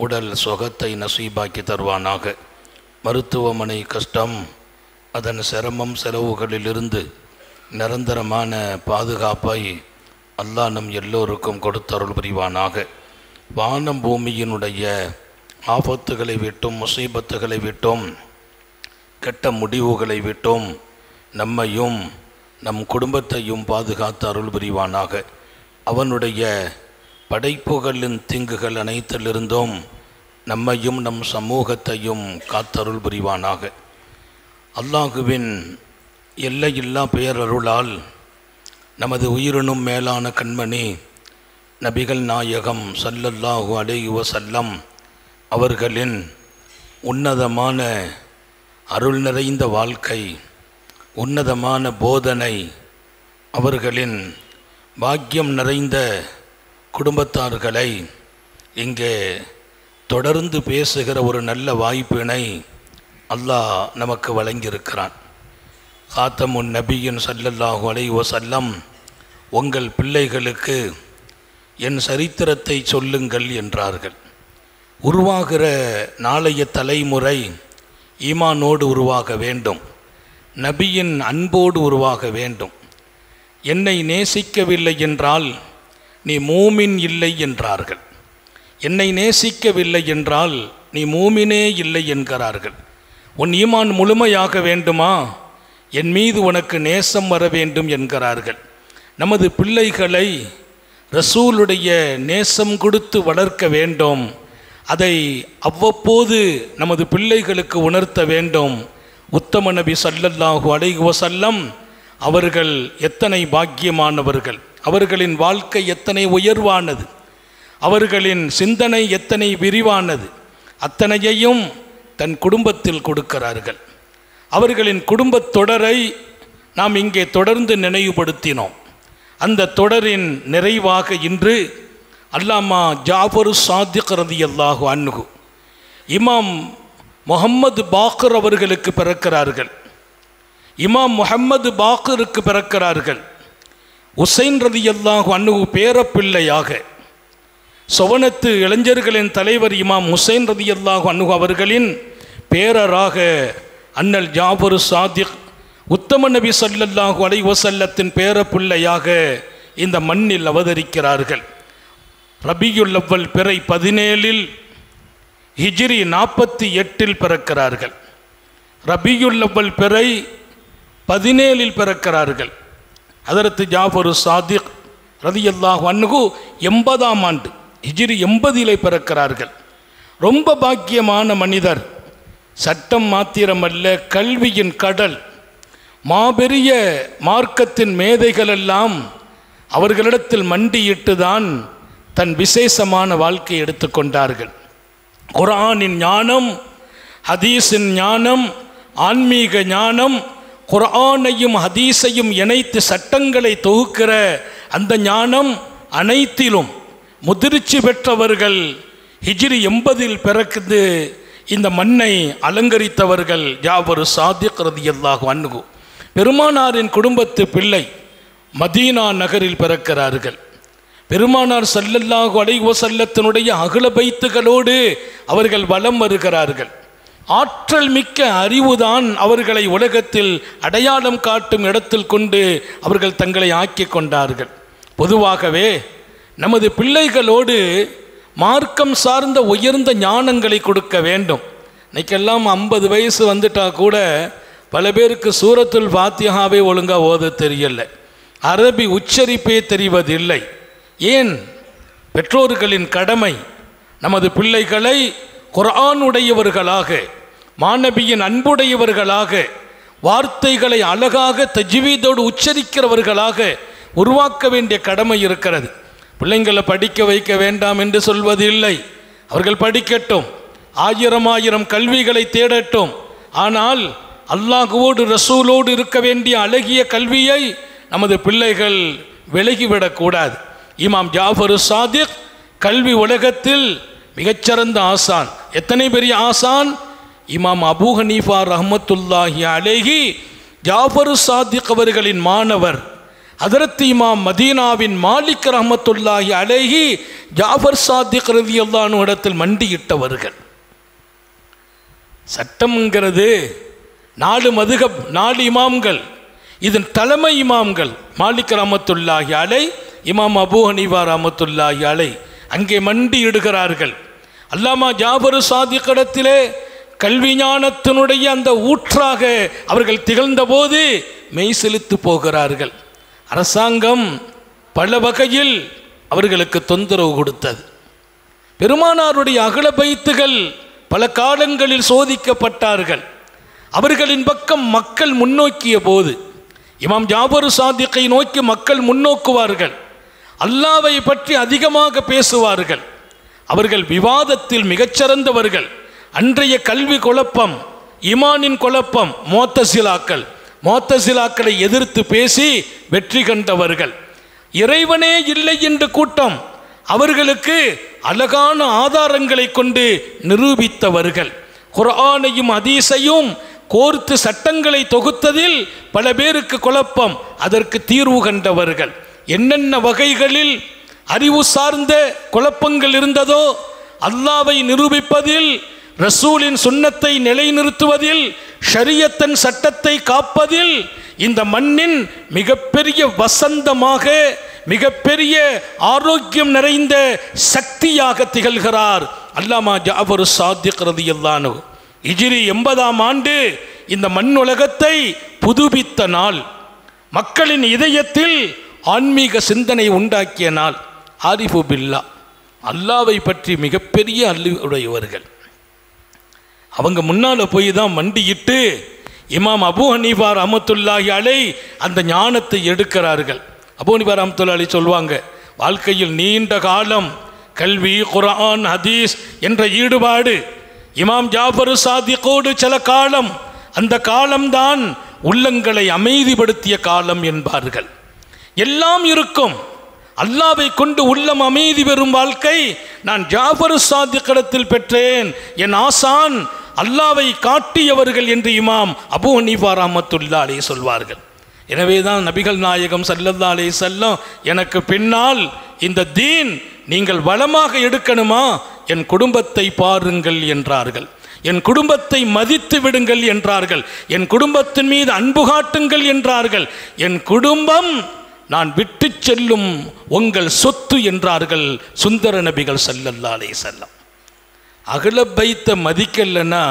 உடல் சுகத்தை நசீபாக்கி தருவானாக. மருத்துவமனை கஷ்டம், அதன் சிரமம் செலவுகளிலிருந்து நிரந்தரமான பாதுகாப்பை அல்லாஹ் நம் எல்லோருக்கும் கொடுத்தருள் புரிவானாக. வானம் பூமியினுடைய ஆபத்துகளை விட்டும், முசீபத்துகளை விட்டும், கெட்ட முடிவுகளை விட்டும் நம்மையும் நம் குடும்பத்தையும் பாதுகாத்து அருள் புரிவானாக. அவனுடைய படைப்புகளின் தீங்குகள் அனைத்திலிருந்தும் நம்மையும் நம் சமூகத்தையும் காத்தருள் புரிவானாக. அல்லாஹுவின் எல்லையில்லா பேரருளால் நமது உயிரினும் மேலான கண்மணி நபிகள் நாயகம் ஸல்லல்லாஹு அலைஹி வஸல்லம் அவர்களின் உன்னதமான அருள் நிறைந்த வாழ்க்கை, உன்னதமான போதனை, அவர்களின் பாக்கியம் நிறைந்த குடும்பத்தார்களை இங்கே தொடர்ந்து பேசுகிற ஒரு நல்ல வாய்ப்பினை அல்லாஹ் நமக்கு வழங்கியிருக்கிறான். காத்தமுன் நபியின் ஸல்லல்லாஹு அலைஹி வஸல்லம் உங்கள் பிள்ளைகளுக்கு என் சரித்திரத்தை சொல்லுங்கள் என்றார்கள். உருவாகிற நாளைய தலைமுறை ஈமானோடு உருவாக வேண்டும், நபியின் அன்போடு உருவாக வேண்டும். என்னை நேசிக்கவில்லை என்றால் நீ மூமின் இல்லை என்றார்கள். என்னை நேசிக்கவில்லை என்றால் நீ மூமினே இல்லை என்கிறார்கள். உன் ஈமான் முழுமையாக வேண்டுமா, என் மீது உனக்கு நேசம் வர வேண்டும் என்கிறார்கள். நமது பிள்ளைகளை ரசூலுடைய நேசம் கொடுத்து வளர்க்க வேண்டும். அதை அவ்வப்போது நமது பிள்ளைகளுக்கு உணர்த்த வேண்டும். உத்தம நபி ஸல்லல்லாஹு அலைஹி வஸல்லம் அவர்கள் எத்தனை பாக்கியமானவர்கள், அவர்களின் வாழ்க்கை எத்தனை உயர்வானது, அவர்களின் சிந்தனை எத்தனை விரிவானது, அத்தனையையும் தன் குடும்பத்தில் கொடுக்கிறார்கள். அவர்களின் குடும்பத் தொடரை நாம் இங்கே தொடர்ந்து நினைவுபடுத்தினோம். அந்த தொடரின் நிறைவாக இன்று அல்லாமா ஜாஃபர் சாதிக் ரலியல்லாஹு அன்ஹு இமாம் முஹம்மது பாக்கர் அவர்களுக்கு பிறக்கிறார்கள். இமாம் முஹம்மது பாக்கருக்கு பிறக்கிறார்கள். உசைன் ரலியல்லாஹு அன்ஹு பேரப்பிள்ளையாக சொவனத்து இளைஞர்களின் தலைவர் இமாம் உசைன் ரலியல்லாஹு அன்ஹு அவர்களின் பேரராக அண்ணல் ஜாஃபர் சாதிக் உத்தம நபி ஸல்லல்லாஹு அலைஹி வஸல்லத்தின் பேரப்பிள்ளையாக இந்த மண்ணில் அவதரிக்கிறார்கள். ரபியுல் அவ்வல் பிறை 17 ஹிஜ்ரி 48 பிறக்கிறார்கள். ரபியுல் அவ்வல் பிறை 17 பிறக்கிறார்கள். ஹதரத் ஜாஃபர் சாதிக் ரலியல்லாஹு அன்ஹு 80ஆம் ஆண்டு ஹிஜ்ரி 80 பிறக்கிறார்கள். ரொம்ப பாக்கியமான மனிதர். சட்டம் மாத்திரமல்ல, கல்வியின் கடல், மாபெரிய மார்க்கத்தின் மேதைகளெல்லாம் அவர்களிடத்தில் மண்டியிட்டு தான் தன் விசேஷமான வாழ்க்கையை எடுத்துக்கொண்டார்கள். குர்ஆனின் ஞானம், ஹதீஸின் ஞானம், ஆன்மீக ஞானம், குர்ஆனையும் ஹதீஸையும் இணைத்து சட்டங்களை தொகுக்கிற அந்த ஞானம் அனைத்திலும் முதிர்ச்சி பெற்றவர்கள். ஹிஜ்ரி 80 பிறந்து இந்த மண்ணை அலங்கரித்தவர்கள் ஜாஃபர் சாதிக் ரலியல்லாஹு அன்ஹு. பெருமானாரின் குடும்பத்து பிள்ளை, மதீனா நகரில் பிறக்கிறார்கள். பெருமானார் ஸல்லல்லாஹு அலைஹி வஸல்லத்தினுடைய அகல பைத்துகளோடு அவர்கள் வலம் வருகிறார்கள். ஆற்றல் மிக்க அறிவுதான் அவர்களை உலகத்தில் அடையாளம் காட்டும் இடத்தில் கொண்டு அவர்கள் தங்களை ஆக்கி கொண்டார்கள். பொதுவாகவே நமது பிள்ளைகளோடு மார்க்கம் சார்ந்த உயர்ந்த ஞானங்களை கொடுக்க வேண்டும். இன்னைக்கெல்லாம் 50 வயசு வந்துட்டா கூட பல பேருக்கு சூரத்துல் ஃபாத்திஹாவே ஒழுங்காக ஓத தெரியல, அரபி உச்சரிப்பே தெரிவதில்லை. ஏன்? பெற்றோர்களின் கடமை நமது பிள்ளைகளை குர்ஆனுடையவர்களாக, மாநபியின் அன்புடையவர்களாக, வார்த்தைகளை அழகாக தஜ்வீதோடு உச்சரிக்கிறவர்களாக உருவாக்க வேண்டிய கடமை இருக்கிறது. பிள்ளைங்களை படிக்க வைக்க வேண்டாம் என்று சொல்வதில்லை. அவர்கள் படிக்கட்டும், 1000 கல்விகளை தேடட்டும். ஆனால் அல்லாஹ்வோடு ரசூலோடு இருக்க வேண்டிய அழகிய கல்வியை நமது பிள்ளைகள் விலகிவிடக்கூடாது. இமாம் ஜாஃபர் சாதிக் கல்வி உலகத்தில் மிகச்சிறந்த ஆசான். எத்தனை பெரிய ஆசான்! இமாம் அபூ ஹனீஃபா ரஹ்மத்துல்லாஹி அலைஹி ஜாஃபர் சாதிக் அவர்களின் மாணவர். ஹதரத் இமாம் மதீனாவின் மாலிக் ரஹ்மத்துல்லாஹி அலைஹி ஜாஃபர் சாதிக் ரலியல்லாஹு அன்ஹு இடத்தில் மண்டியிட்டவர்கள். சட்டம்ங்கிறது 4 மதுஹப், 4 இமாம்கள், இதன் தலைமை இமாம்கள் மாலிக் ரஹ்மத்துல்லாஹி அலை, இமாம் அபூ ஹனீஃபா ரஹ்மத்துல்லாஹி அலை அங்கே மண்டியிடுகிறார்கள். அல்லாமா ஜாஃபர் சாதிக் இடத்திலே கல்வி ஞானத்தினுடைய அந்த ஊற்றாக அவர்கள் திகழ்ந்தபோது மெய் செலுத்து போகிறார்கள். அரசாங்கம் பல வகையில் அவர்களுக்கு தொந்தரவு கொடுத்தது. பெருமானாருடைய அகல பைத்துகள் பல காலங்களில் சோதிக்கப்பட்டார்கள். அவர்களின் பக்கம் மக்கள் முன்னோக்கிய போது இமாம் ஜாஃபர் சாதிக்கை நோக்கி மக்கள் முன்னோக்குவார்கள். அல்லாவை பற்றி அதிகமாக பேசுவார்கள். அவர்கள் விவாதத்தில் மிகச்சிறந்தவர்கள். அன்றைய கல்வி குழப்பம், ஈமானின் குழப்பம், மோத்தசிலாக்களை எதிர்த்து பேசி வெற்றி கண்டவர்கள். இறைவனே இல்லை என்று கூட்டம் அவர்களுக்கு அழகான ஆதாரங்களை கொண்டு நிரூபித்தவர்கள். குர்ஆனையும் ஹதீஸையும் கோர்த்து சட்டங்களை தொகுத்ததில் பல பேருக்கு குழப்பம், அதற்கு தீர்வு கண்டவர்கள். என்னென்ன வகைகளில் அறிவு சார்ந்த குழப்பங்கள் இருந்ததோ அல்லாவை நிரூபிப்பதில், ரசூலின் சுன்னத்தை நிலைநிறுத்துவதில், ஷரியத்தின் சட்டத்தை காப்பதில் இந்த மண்ணின் மிகப்பெரிய வசந்தமாக, மிகப்பெரிய ஆரோக்கியம் நிறைந்த சக்தியாக திகழ்கிறார் அல்லாமா ஜாஃபர் சாதிக் ரலியல்லாஹு அன்ஹு. ஹிஜ்ரி 80ஆம் ஆண்டு இந்த மண் உலகத்தை புதுப்பித்த நாள், மக்களின் இதயத்தில் ஆன்மீக சிந்தனை உண்டாக்கிய நாள். ஆரிஃபு பில்லா, அல்லாவை பற்றி மிகப்பெரிய அறிவுடையவர்கள். அவங்க முன்னால் போய் தான் மண்டியிட்டு இமாம் அபூ ஹனீஃபா ரஹ்மத்துல்லாஹி அலை அந்த ஞானத்தை எடுக்கிறார்கள். அபூ ஹனீஃபா ரஹ்மத்துல்லாஹி அலை சொல்வாங்க, வாழ்க்கையில் நீண்ட காலம் கல்வி, குர்ஆன், ஹதீஸ் என்ற ஈடுபாடு, இமாம் ஜாஃபர் சாதிக்கோடு சில காலம், அந்த காலம்தான் உள்ளங்களை அமைதிப்படுத்திய காலம் என்பார்கள். எல்லாம் இருக்கும், அல்லாவை கொண்டு உள்ளம் அமைதி பெறும் வாழ்க்கை நான் ஜாஃபர் சாதிக்கிடத்தில் பெற்றேன். என் ஆசான் அல்லாவை காட்டியவர்கள் என்று இமாம் அபூ ஹனீஃபா ரஹ்மத்துல்லாஹி அலைஹி சொல்வார்கள். எனவே தான் நபிகள் நாயகம் ஸல்லல்லாஹு அலைஹி வஸல்லம், எனக்கு பின்னால் இந்த தீன் நீங்கள் வளமாக எடுக்கணுமா, என் குடும்பத்தை பாருங்கள் என்றார்கள். என் குடும்பத்தை மதித்து விடுங்கள் என்றார்கள். என் குடும்பத்தின் மீது அன்பு காட்டுங்கள் என்றார்கள். என் குடும்பம் நான் விட்டு செல்லும் உங்கள் சொத்து என்றார்கள் சுந்தர நபிகள் ஸல்லல்லாஹு அலைஹி வஸல்லம். அகல பைத்த மதிக்கலைன்னா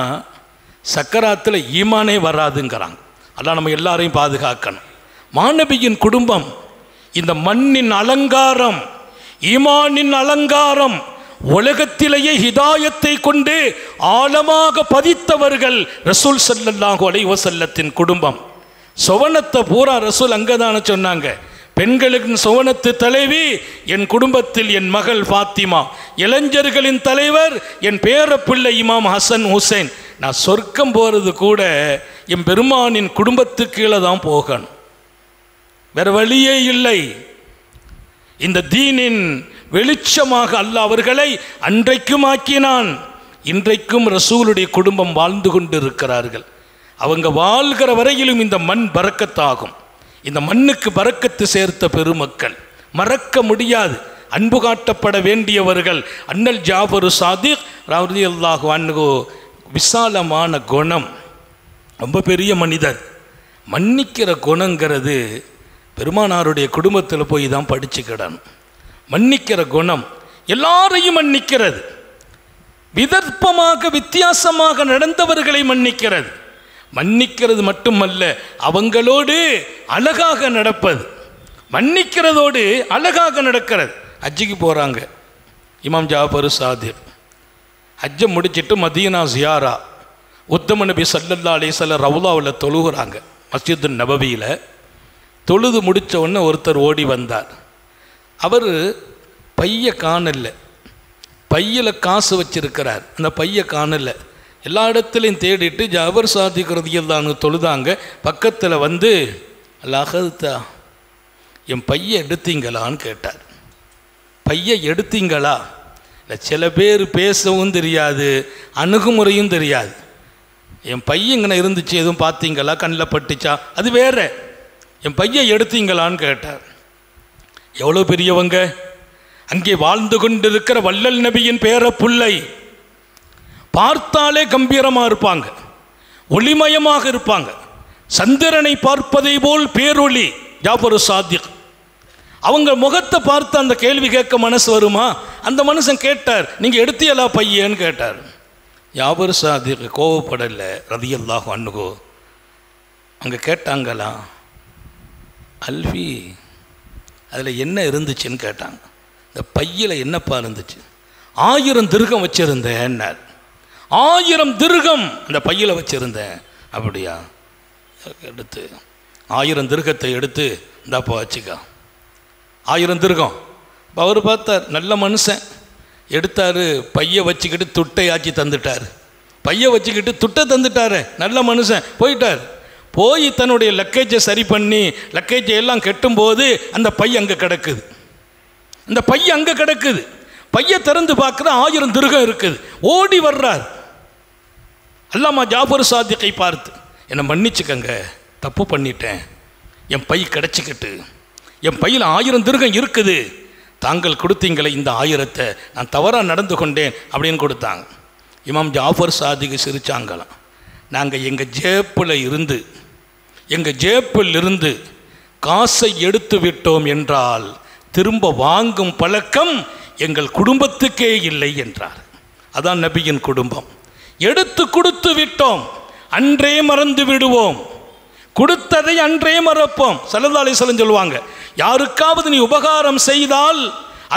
சக்கராத்தில் ஈமானே வராதுங்கிறாங்க. அதான் நம்ம எல்லாரையும் பாதுகாக்கணும். மாநபியின் குடும்பம் இந்த மண்ணின் அலங்காரம், ஈமானின் அலங்காரம், உலகத்திலேயே ஹிதாயத்தை கொண்டு ஆழமாக பதித்தவர்கள் ரசூல் ஸல்லல்லாஹு அலைஹி வஸல்லத்தின் குடும்பம். சுவனத்தை பூரா ரசூல் அங்கதான சொன்னாங்க. பெண்களுக்கு சுவனத்து தலைவி என் குடும்பத்தில் என் மகள் ஃபாத்திமா, இளைஞர்களின் தலைவர் என் பேரப்பிள்ளை இமாம் ஹசன் ஹுசைன். நான் சொர்க்கம் போகிறது கூட என் பெருமானின் குடும்பத்துக்கு கீழே தான் போகணும், வேற வழியே இல்லை. இந்த தீனின் வெளிச்சமாக அல்லாஹ் அவர்களை அன்றைக்கும் ஆக்கினான். இன்றைக்கும் ரசூலுடைய குடும்பம் வாழ்ந்து கொண்டு இருக்கிறார்கள். அவங்க வாழ்கிற வரையிலும் இந்த மண் பரக்கத்தாகும். இந்த மண்ணுக்கு பரக்கத்து சேர்த்த பெருமக்கள் மறக்க முடியாது, அன்பு காட்டப்பட வேண்டியவர்கள். அண்ணல் ஜாஃபர் சாதிக் ரலியல்லாஹு அன்ஹு விசாலமான குணம், ரொம்ப பெரிய மனிதர். மன்னிக்கிற குணங்கிறது பெருமானாருடைய குடும்பத்தில் போய் தான் படிச்சுக்கிடணும். மன்னிக்கிற குணம், எல்லாரையும் மன்னிக்கிறது, விதர்ப்பமாக வித்தியாசமாக நடந்தவர்களை மன்னிக்கிறது. மன்னிக்கிறது மட்டுமல்ல, அவங்களோடு அழகாக நடப்பது. மன்னிக்கிறதோடு அழகாக நடக்கிறது. ஹஜ்ஜுக்கு போகிறாங்க இமாம் ஜாஃபர் சாதிக். ஹஜ்ஜை முடிச்சுட்டு மதீனா ஜியாரா, உத்தம நபி ஸல்லல்லாஹு அலைஹி வஸல்லம் ரவுலாவில் தொழுகிறாங்க. மஸ்ஜித் நபவியில் தொழுது முடித்த உடனே ஒருத்தர் ஓடி வந்தார். அவர் பைய காணல, பையில் காசு வச்சிருக்கிறார், அந்த பைய காணல. எல்லா இடத்துலையும் தேடிட்டு ஜாஃபர் சாதிக் ரலியல்லாஹு அன்ஹு தொழுதாங்க. பக்கத்தில் வந்து அல்லாஹ்தா என் பையை எடுத்தீங்களான்னு கேட்டார். பையை எடுத்தீங்களா? இல்லை, சில பேர் பேசவும் தெரியாது, அணுகுமுறையும் தெரியாது. என் பையங்கன இருந்துச்சு, எதுவும் பார்த்தீங்களா, கண்ணில் பட்டுச்சா, அது வேற. என் பையன் எடுத்தீங்களான்னு கேட்டார். எவ்வளோ பெரியவங்க, அங்கே வாழ்ந்து கொண்டிருக்கிற வள்ளல் நபியின் பேர புள்ளை, பார்த்தாலே கம்பீரமாக இருப்பாங்க, ஒளிமயமாக இருப்பாங்க, சந்திரனை பார்ப்பதை போல் பேரொளி ஜாஃபர் சாதிக். அவங்க முகத்தை பார்த்து அந்த கேள்வி கேட்க மனசு வருமா? அந்த மனுஷன் கேட்டார், நீங்கள் எடுத்தியலா பையன்னு கேட்டார். ஜாஃபர் சாதிக் கோவப்படலை ரலியல்லாஹு அன்ஹு. அங்கே கேட்டாங்களா, அல்வி அதில் என்ன இருந்துச்சுன்னு கேட்டாங்க. இந்த பையில் என்னப்பா இருந்துச்சு? 1000 திர்கம் வச்சுருந்தேன்னார். 1000 திர்கம் அந்த பையில் வச்சுருந்தேன். அப்படியா? எடுத்து 1000 திர்கத்தை எடுத்து இந்தாப்பா வச்சுக்கா. 1000 திர்கம். அவர் பார்த்தார், நல்ல மனுஷன், எடுத்தார், பையை வச்சுக்கிட்டு துட்டை ஆச்சு தந்துட்டார். பையை வச்சுக்கிட்டு துட்டை தந்துட்டார், நல்ல மனுஷன். போயிட்டார். போய் தன்னுடைய லக்கேஜை சரி பண்ணி லக்கேஜை எல்லாம் கெட்டும்போது அந்த பை அங்கே கிடக்குது. அந்த பை அங்கே கிடக்குது. பையை திறந்து பார்க்குற 1000 திர்கம் இருக்குது. ஓடி வர்றார். அல்லாமா ஜாஃபர் சாதிக்கை பார்த்து, என்னை மன்னிச்சுக்கங்க, தப்பு பண்ணிட்டேன், என் பை கிடச்சிக்கிட்டு, என் பையில் 1000 திர்கம் இருக்குது, தாங்கள் கொடுத்தீங்களே இந்த 1000-த்தை நான் தவறாக நடந்து கொண்டேன் அப்படின்னு கொடுத்தாங்க. இமாம் ஜாஃபர் சாதிக்கு சிரிச்சாங்களாம். நாங்கள் எங்கள் ஜேப்பில் இருந்து காசை எடுத்து விட்டோம் என்றால் திரும்ப வாங்கும் பழக்கம் எங்கள் குடும்பத்துக்கே இல்லை என்றார். அதான் நபியின் குடும்பம். எடுத்து கொடுத்து விட்டோம், அன்றே மறந்து விடுவோம், கொடுத்ததை அன்றே மறப்போம். ஸல்லல்லாஹு அலைஹி வஸல்லம் சொல்லுவாங்க, யாருக்காவது நீ உபகாரம் செய்தால்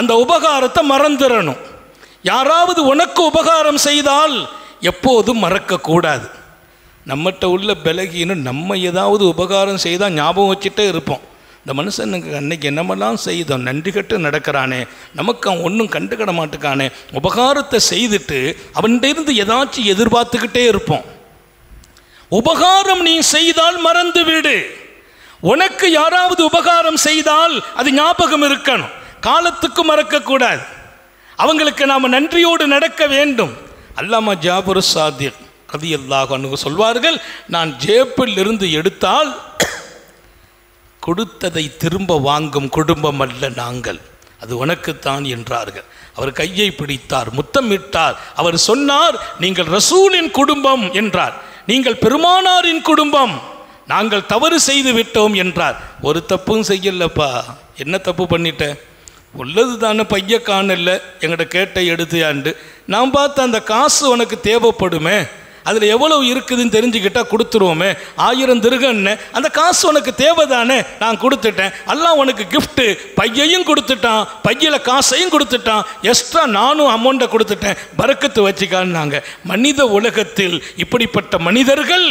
அந்த உபகாரத்தை மறந்துடணும். யாராவது உனக்கு உபகாரம் செய்தால் எப்போதும் மறக்கக்கூடாது. நம்மகிட்ட உள்ள பலகீனம், நம்ம ஏதாவது உபகாரம் செய்தால் ஞாபகம் வச்சுட்டே இருப்போம். இந்த மனுஷனுக்கு அன்னைக்கு என்னமெல்லாம் செய்தோம், நன்றி கட்டு நடக்கிறானே, நமக்கு அவன் ஒன்றும் கண்டுக்கிட மாட்டுக்கானே, உபகாரத்தை செய்துட்டு அவன்கிட்ட ஏதாச்சும் எதிர்பார்த்துக்கிட்டே இருப்போம். உபகாரம் நீ செய்தால் மறந்து விடு. உனக்கு யாராவது உபகாரம் செய்தால் அது ஞாபகம் இருக்கணும், காலத்துக்கு மறக்கக்கூடாது. அவங்களுக்கு நாம் நன்றியோடு நடக்க வேண்டும். அல்லாமா ஜாஃபர் சாதிக் ரலியல்லாஹு அன்ஹு சொல்வார்கள், நான் ஜேப்பில் இருந்து எடுத்தால் கொடுத்ததை திரும்ப வாங்கும் குடும்பம் அல்ல நாங்கள், அது உனக்குத்தான் என்றார்கள். அவர் கையை பிடித்தார், முத்தமிட்டார். அவர் சொன்னார், நீங்கள் ரசூலின் குடும்பம் என்றார், நீங்கள் பெருமானாரின் குடும்பம், நாங்கள் தவறு செய்து விட்டோம் என்றார். ஒரு தப்பும் செய்யலப்பா, என்ன தப்பு பண்ணிட்டேன்? உள்ளது தானே, பைய காணல, எங்கிட்ட கேட்ட எடுத்துயாண்டு. நான் பார்த்த அந்த காசு உனக்கு தேவைப்படுமே, அதில் எவ்வளவு இருக்குதுன்னு தெரிஞ்சுக்கிட்டால் கொடுத்துருவோமே. 1000 திர்கம்னு அந்த காசு உனக்கு தேவைதானே, நான் கொடுத்துட்டேன். எல்லாம் உனக்கு கிஃப்ட்டு, பையையும் கொடுத்துட்டான், பையில காசையும் கொடுத்துட்டான், எக்ஸ்ட்ரா நானும் அமௌண்ட்டை கொடுத்துட்டேன், பரக்கத்து வச்சுக்கான்னாங்க. மனித உலகத்தில் இப்படிப்பட்ட மனிதர்கள்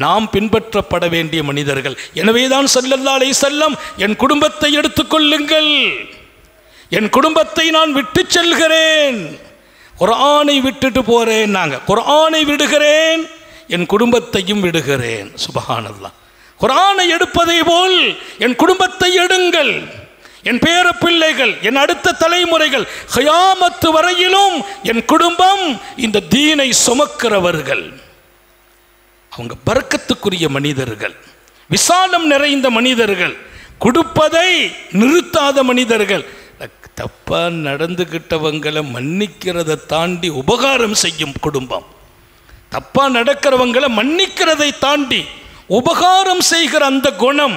நாம் பின்பற்றப்பட வேண்டிய மனிதர்கள். எனவே தான் ஸல்லல்லாஹு அலைஹி வஸல்லம், என் குடும்பத்தை எடுத்துக்கொள்ளுங்கள், என் குடும்பத்தை நான் விட்டு செல்கிறேன், குர்ஆனை விட்டுட்டு போறேன், நாங்கள் குர்ஆனை விடுகிறேன், என் குடும்பத்தையும் விடுகிறேன். சுப்ஹானல்லாஹ். குர்ஆனை எடுப்பதை போல் என் குடும்பத்தை எடுங்கள். என் பேர பிள்ளைகள், என் அடுத்த தலைமுறைகள், கியாமத் வரையிலும் என் குடும்பம் இந்த தீனை சுமக்கிறவர்கள். அவங்க பரக்கத்துக்குரிய மனிதர்கள், விசாலம் நிறைந்த மனிதர்கள், கொடுப்பதை நிறுத்தாத மனிதர்கள். தப்பா நடந்துகிட்டவங்களை மன்னிக்கிறதை தாண்டி உபகாரம் செய்யும் குடும்பம். தப்பா நடக்கிறவங்களை மன்னிக்கிறதை தாண்டி உபகாரம் செய்கிற அந்த குணம்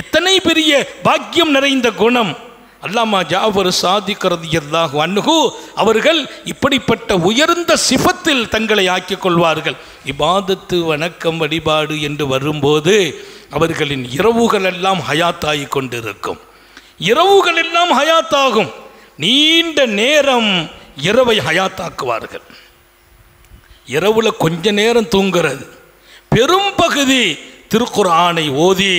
எத்தனை பெரிய பாக்கியம் நிறைந்த குணம். அல்லாமா ஜாஃபர் சாதிக் ரலியல்லாஹு அன்ஹு அவர்கள் இப்படிப்பட்ட உயர்ந்த சிஃபத்தில் தங்களை ஆக்கிக் கொள்வார்கள். இபாதத்து, வணக்கம், வழிபாடு என்று வரும்போது அவர்களின் இரவுகள் எல்லாம் ஹயாத்தாகி கொண்டிருக்கும். இரவுகள் எல்லாம் ஹயாத்தாகும். நீண்ட நேரம் இரவை ஹயாத்தாக்குவார்கள். இரவுல கொஞ்ச நேரம் தூங்குறது, பெரும் பகுதி திருக்குர்ஆனை ஓதி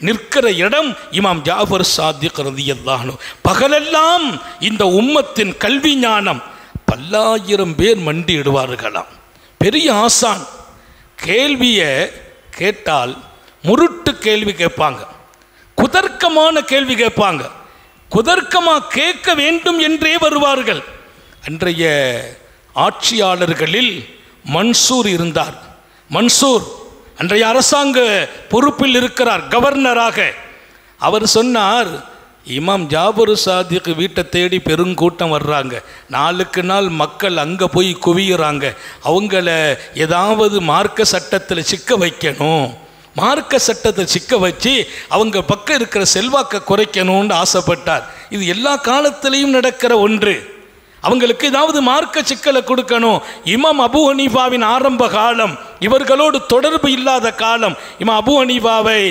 நிற்கிற இடம் இமாம் ஜாஃபர் சாதிக் ரலியல்லாஹு அன்ஹு. பகலெல்லாம் இந்த உம்மத்தின் கல்வி ஞானம் பல்லாயிரம் பேர் மண்டியிடுவார்களாம். பெரிய ஆசான். கேள்வியை கேட்டால் முருட்டு கேள்வி கேட்பாங்க, குதர்க்கமான கேள்வி கேட்பாங்க, குதர்க்கமாக கேட்க வேண்டும் என்றே வருவார்கள். அன்றைய ஆட்சியாளர்களில் மன்சூர் இருந்தார். மன்சூர் அன்றைய அரசாங்க பொறுப்பில் இருக்கிறார், கவர்னராக. அவர் சொன்னார், இமாம் ஜாபர் சாதிக் வீட்டை தேடி பெருங்கூட்டம் வர்றாங்க, நாளுக்கு நாள் மக்கள் அங்கே போய் குவியுறாங்க, அவங்கள ஏதாவது மார்க்க சட்டத்தில் சிக்க வைக்கணும், மார்க்க சட்டத்தை சிக்க வச்சு அவங்க பக்கம் இருக்கிற செல்வாக்கை குறைக்கணும்னு ஆசைப்பட்டார். இது எல்லா காலத்திலையும் நடக்கிற ஒன்று. அவங்களுக்கு ஏதாவது மார்க்க சிக்கலை கொடுக்கணும். இமாம் அபு ஹனீஃபாவின் ஆரம்ப காலம், இவர்களோடு தொடர்பு இல்லாத காலம். இமாம் அபு ஹனீஃபாவை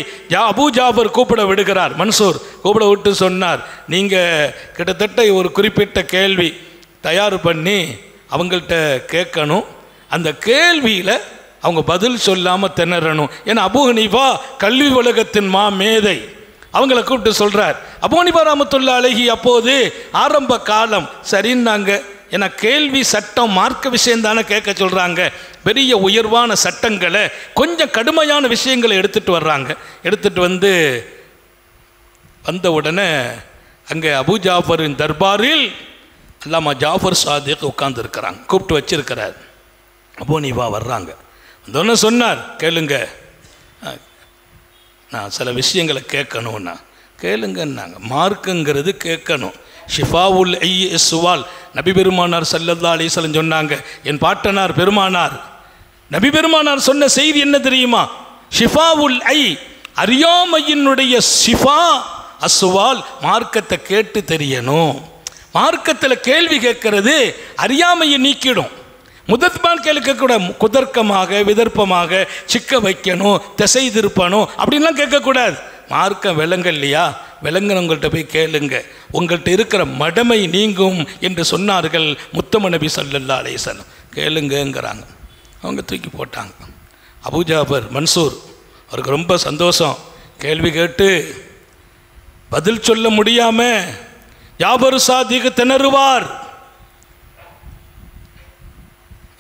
அபு ஜாபர் கூப்பிட விடுகிறார். மன்சூர் கூப்பிட விட்டு சொன்னார், நீங்கள் கிட்டத்தட்ட ஒரு குறிப்பிட்ட கேள்வி தயார் பண்ணி அவங்கள்ட்ட கேட்கணும், அந்த கேள்வியில் அவங்க பதில் சொல்லாமல் திணறணும். ஏன்னா அபு ஹனீஃபா கல்வி உலகத்தின் மேதை. அவங்கள கூப்பிட்டு சொல்கிறார். அபு ஹனீஃபா ரஹ்மத்துல்லாஹி அலைஹி அப்போது ஆரம்ப காலம். சரின்னாங்க. ஏன்னா கேள்வி சட்டம் மார்க்க விஷயம் தானே கேட்க சொல்கிறாங்க. பெரிய உயர்வான சட்டங்களை கொஞ்சம் கடுமையான விஷயங்களை எடுத்துகிட்டு வர்றாங்க. எடுத்துகிட்டு வந்த உடனே அங்கே அபு ஜாஃபரின் தர்பாரில் அல்லாமா ஜாஃபர் சாதிக் உட்கார்ந்துருக்கிறாங்க, கூப்பிட்டு வச்சிருக்கிறார். அபு ஹனீஃபா வர்றாங்க. வந்தோடனே சொன்னார், கேளுங்க, நான் சில விஷயங்களை கேட்கணும்னா கேளுங்கன்னாங்க. மார்க்குங்கிறது கேட்கணும். ஷிஃபாவுல் ஐ சுவால் நபி பெருமானார் ஸல்லல்லாஹு அலைஹி வஸல்லம் சொன்னாங்க. என் பாட்டனார் பெருமானார் நபி பெருமானார் சொன்ன செய்தி என்ன தெரியுமா? ஷிஃபாவுல் ஐ, அறியாமையினுடைய ஷிஃபா அஸ்வால், மார்க்கத்தை கேட்டு தெரியணும். மார்க்கத்தில் கேள்வி கேட்கறது அறியாமையை நீக்கிடும். முதற்பான் கேட்கக்கூட குதர்க்கமாக விதர்ப்பமாக சிக்க வைக்கணும், திசை திருப்பணும் அப்படின்லாம் கேட்கக்கூடாது. மார்க்கம் விளங்கலையா, விளங்குனவங்கள்ட்ட போய் கேளுங்க, உங்கள்கிட்ட இருக்கிற மடமை நீங்கும் என்று சொன்னார்கள் முத்தம நபி ஸல்லல்லாஹு அலைஹி வஸல்லம். கேளுங்கங்கிறாங்க. அவங்க தூக்கி போட்டாங்க. அபு ஜாபர் மன்சூர் அவருக்கு ரொம்ப சந்தோஷம். கேள்வி கேட்டு பதில் சொல்ல முடியாமல் ஜாபர் சாதிக் திணறுவார்.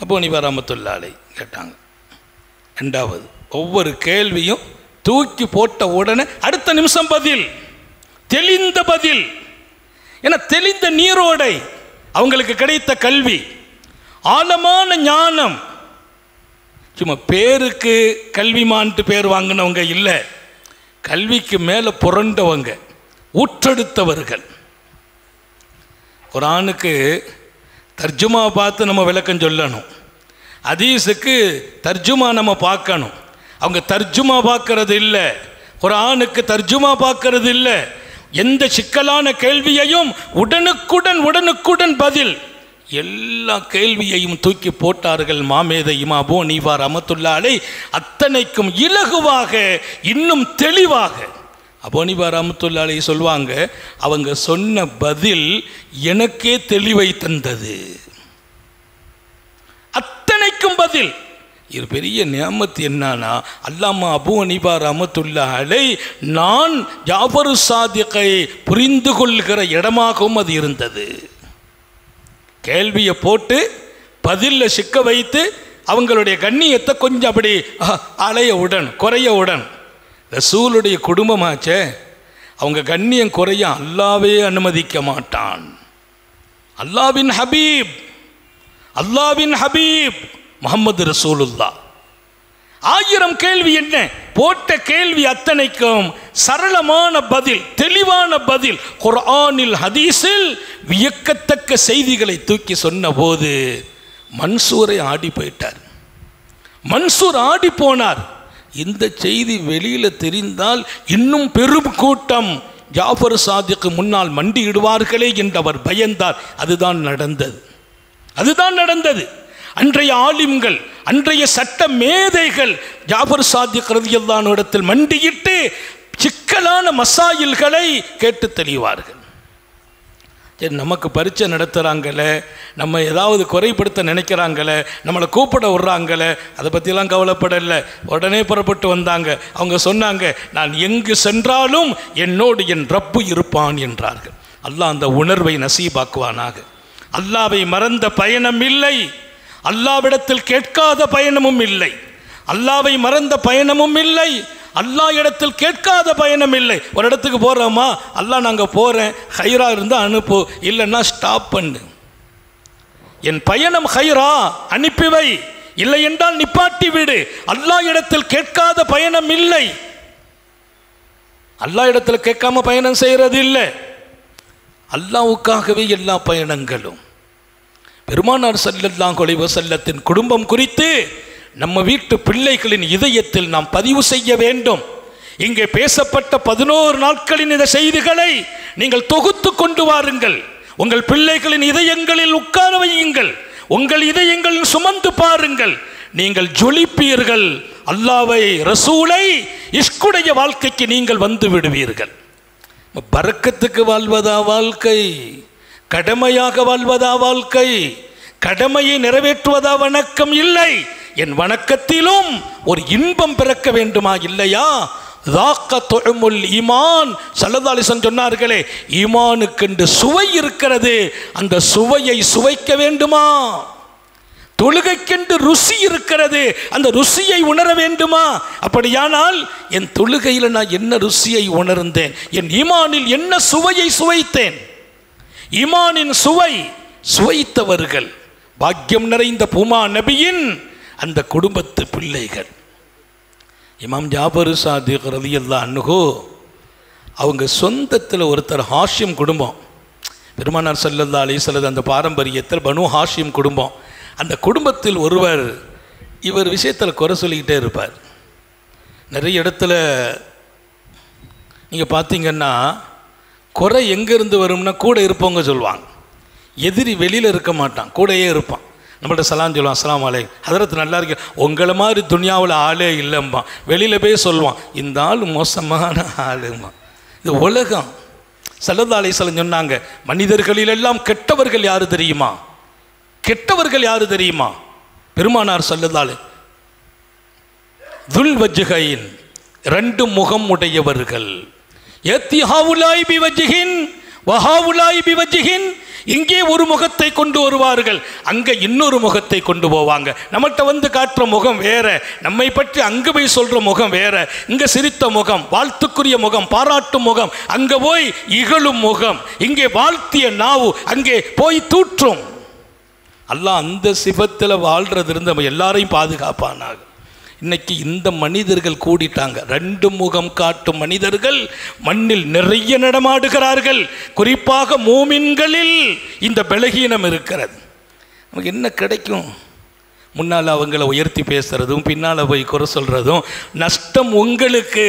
அபு ஹனீஃபா ரஹ்மத்துல்லாஹி அலைஹி கேட்டாங்க. ரெண்டாவது ஒவ்வொரு கேள்வியும் தூக்கி போட்ட உடனே அடுத்த நிமிஷம் பதில், தெளிந்த பதில். ஏன்னா தெளிந்த நீரோடை அவங்களுக்கு கிடைத்த கல்வி, ஆழமான ஞானம். சும்மா பேருக்கு கல்விமான்ட்டு பேர் வாங்கினவங்க இல்லை, கல்விக்கு மேலே புரண்டவங்க, ஊற்றெடுத்தவர்கள். குர்ஆனுக்கு தர்ஜுமா பார்த்து நம்ம விளக்கம் சொல்லணும், ஹதீஸுக்கு தர்ஜுமா நம்ம பார்க்கணும். அவங்க தர்ஜுமா பார்க்கறது இல்லை, குர்ஆனுக்கு தர்ஜுமா பார்க்கறது இல்லை. எந்த சிக்கலான கேள்வியையும் உடனுக்குடன் பதில். எல்லா கேள்வியையும் தூக்கி போட்டார்கள் மாமேதை இமாம் அபூ ஹனீஃபா ரஹ்மத்துல்லாஹி அலைஹி. அத்தனைக்கும் இலகுவாக, இன்னும் தெளிவாக. அபூ ஹனீஃபா ரஹ்மத்துல்லாஹி அலைஹி சொல்வாங்க, அவங்க சொன்ன பதில் எனக்கே தெளிவை தந்தது. அத்தனைக்கும் பதில். இது பெரிய நியாமத். என்னன்னா, அல்லாமா அபூ ஹனீஃபா ரஹ்மத்துல்லாஹி அலைஹி நான் ஜாஃபர் சாதிக்கை புரிந்து கொள்கிற இடமாகவும் அது இருந்தது. கேள்வியை போட்டு பதிலில் சிக்க வைத்து அவங்களுடைய கண்ணியத்தை கொஞ்சம் அப்படி அலையவுடன் குறையவுடன், ரசூலுடைய குடும்பமாச்சே, அவங்க கண்ணியம் குறைய அல்லாவே அனுமதிக்க மாட்டான். அல்லாவின் ஹபீப், அல்லாவின் ஹபீப் முஹம்மது ரசூலுல்லாஹ். 1000 கேள்வி என்ன, போட்ட கேள்வி அத்தனைக்கும் சரளமான பதில், தெளிவான பதில். குர்ஆனில் ஹதீஸில் வியக்கத்தக்க செய்திகளை தூக்கி சொன்ன போது மன்சூரை ஆடி போயிட்டார். மன்சூர் ஆடி போனார். இந்த செய்தி வெளியில் தெரிந்தால் இன்னும் பெரும் கூட்டம் ஜாஃபர் சாதிக்கு முன்னால் மண்டியிடுவார்களே என்று அவர் பயந்தார். அதுதான் நடந்தது, அதுதான் நடந்தது. அன்றைய ஆலிம்கள், அன்றைய சட்ட மேதைகள் ஜாஃபர் சாதிக் ரலியல்லாஹு அன்ஹு இடத்தில் மண்டியிட்டு சிக்கலான மசாயில்களை கேட்டு தெளிவார்கள். சரி, நமக்கு பரீட்சை நடத்துகிறாங்களே, நம்ம ஏதாவது குறைப்படுத்த நினைக்கிறாங்களே, நம்மளை கூப்பிட விட்றாங்களே, அதை பற்றிலாம் கவலைப்படலை. உடனே புறப்பட்டு வந்தாங்க. அவங்க சொன்னாங்க, நான் எங்கு சென்றாலும் என்னோடு என் ரப்பு இருப்பான் என்றார்கள். அல்லாஹ் அந்த உணர்வை நசீபாக்குவானாக. அல்லாவை மறந்த பயணம் இல்லை, அல்லாவிடத்தில் கேட்காத பயணமும் இல்லை. அல்லாவை மறந்த பயணமும் இல்லை, அல்லாஹ் இடத்தில் கேட்காத பயணம் இல்லை. ஒரு இடத்துக்கு போகிறோமா, அல்லாஹ் நாங்கள் போகிறேன், ஹைரா இருந்தால் அனுப்பு, இல்லைன்னா ஸ்டாப் பண்ணு. என் பயணம் ஹைரா, அனுப்பிவை, இல்லை என்றால் நிப்பாட்டி விடு. அல்லாஹ் இடத்தில் கேட்காத பயணம் இல்லை. அல்லாஹ் இடத்துல கேட்காம பயணம் செய்கிறது இல்லை, அல்லாஹ்வுக்காகவே எல்லா பயணங்களும். பெருமானார் ஸல்லல்லாஹு அலைஹி வஸல்லத்தின் குடும்பம் குறித்து நம்ம வீட்டு பிள்ளைகளின் இதயத்தில் நாம் பதிவு செய்ய வேண்டும். இங்கே பேசப்பட்ட 11 நாட்களின் இந்த செய்திகளை நீங்கள் தொகுத்து கொண்டு வாருங்கள். உங்கள் பிள்ளைகளின் இதயங்களில் உட்கார வையுங்கள். உங்கள் இதயங்களில் சுமந்து பாருங்கள். நீங்கள் ஜொலிப்பீர்கள். அல்லாஹ்வை, ரசூலை, இஷ்குடைய வாழ்க்கைக்கு நீங்கள் வந்து விடுவீர்கள். பரக்கத்துக்கு வாழ்வதா வாழ்க்கை? கடமையாக வாழ்வதா வாழ்க்கை? கடமையை நிறைவேற்றுவதா வணக்கம்? இல்லை. என் வணக்கத்திலும் ஒரு இன்பம் பிறக்க வேண்டுமா? இல்லையா? ஈமான் ஸல்லல்லாஹு அலைஹி வஸல்லம் சொன்னார்களே, ஈமானுக்கென்று சுவை இருக்கிறது, அந்த சுவையை சுவைக்க வேண்டுமா? தொழுகைக்கென்று ருசி இருக்கிறது, அந்த ருசியை உணர வேண்டுமா? அப்படியானால் என் தொழுகையில் நான் என்ன ருசியை உணர்ந்தேன்? என் ஈமானில் என்ன சுவையை சுவைத்தேன்? ஈமானின் சுவை சுவைத்தவர்கள் பாக்கியம் நிறைந்த பூமா நபியின் அந்த குடும்பத்து பிள்ளைகள். இமாம் ஜாபர் சாதிக் ரலியல்லாஹு அன்ஹு அவங்க சொந்தத்தில் ஒருத்தர் ஹாஷிம் குடும்பம். பெருமானார் ஸல்லல்லாஹு அலைஹி வஸல்லம் அந்த பாரம்பரியத்தில் பனு ஹாஷிம் குடும்பம். அந்த குடும்பத்தில் ஒருவர் இவர் விஷயத்தில் குறை சொல்லிக்கிட்டே இருப்பார். நிறைய இடத்துல நீங்கள் பார்த்தீங்கன்னா குறை எங்கேருந்து வரும்னா கூட இருப்பவங்க சொல்லுவாங்க. எதிரி வெளியில் இருக்க மாட்டான், கூடையே இருப்பான். நம்மள்ட்ட சலாம் சொல்லுவான், அஸ்ஸலாமு அலைக்கும் ஹதரத் நல்லா இருக்கு, உங்களை மாதிரி துனியாவில் ஆளே இல்லைம்மா. வெளியில் போய் சொல்லுவான், இந்த ஆள் மோசமான ஆளுமா. இது உலகம். ஸல்லல்லாஹு அலைஹி வஸல்லம் சொன்னாங்க, மனிதர்களிலெல்லாம் கெட்டவர்கள் யாரு தெரியுமா? கெட்டவர்கள் யாரு தெரியுமா? பெருமானார் ஸல்லல்லாஹு அலைஹி துல் வஜ்ஹைன், 2 முகம் உடையவர்கள். யத்தி ஹவுலாய் பி வஜ்ஹின் வ ஹவுலாய் பி வஜ்ஹின், இங்கே ஒரு முகத்தை கொண்டு வருவார்கள், அங்கே இன்னொரு முகத்தை கொண்டு போவாங்க. நம்மகிட்ட வந்து காட்டுற முகம் வேற, நம்மை பற்றி அங்கே போய் சொல்கிற முகம் வேற. இங்கே சிரித்த முகம், வாழ்த்துக்குரிய முகம், பாராட்டும் முகம், அங்கே போய் இகழும் முகம். இங்கே வாழ்த்திய நாவு, அங்கே போய் தூற்றும். அல்லாஹ் அந்த சிபத்தில் வாழ்றது இருந்து நம்ம எல்லாரையும் பாதுகாப்பானாக. இன்னைக்கு இந்த மனிதர்கள் கூடிட்டாங்க. 2 முகம் காட்டும் மனிதர்கள் மண்ணில் நிறைய நடமாடுகிறார்கள். குறிப்பாக மூமின்களில் இந்த பலகீனம் இருக்கிறது. நமக்கு என்ன கிடைக்கும்? முன்னால் அவங்கள உயர்த்தி பேசுறதும் பின்னால் போய் குறை சொல்றதும். நஷ்டம் உங்களுக்கு,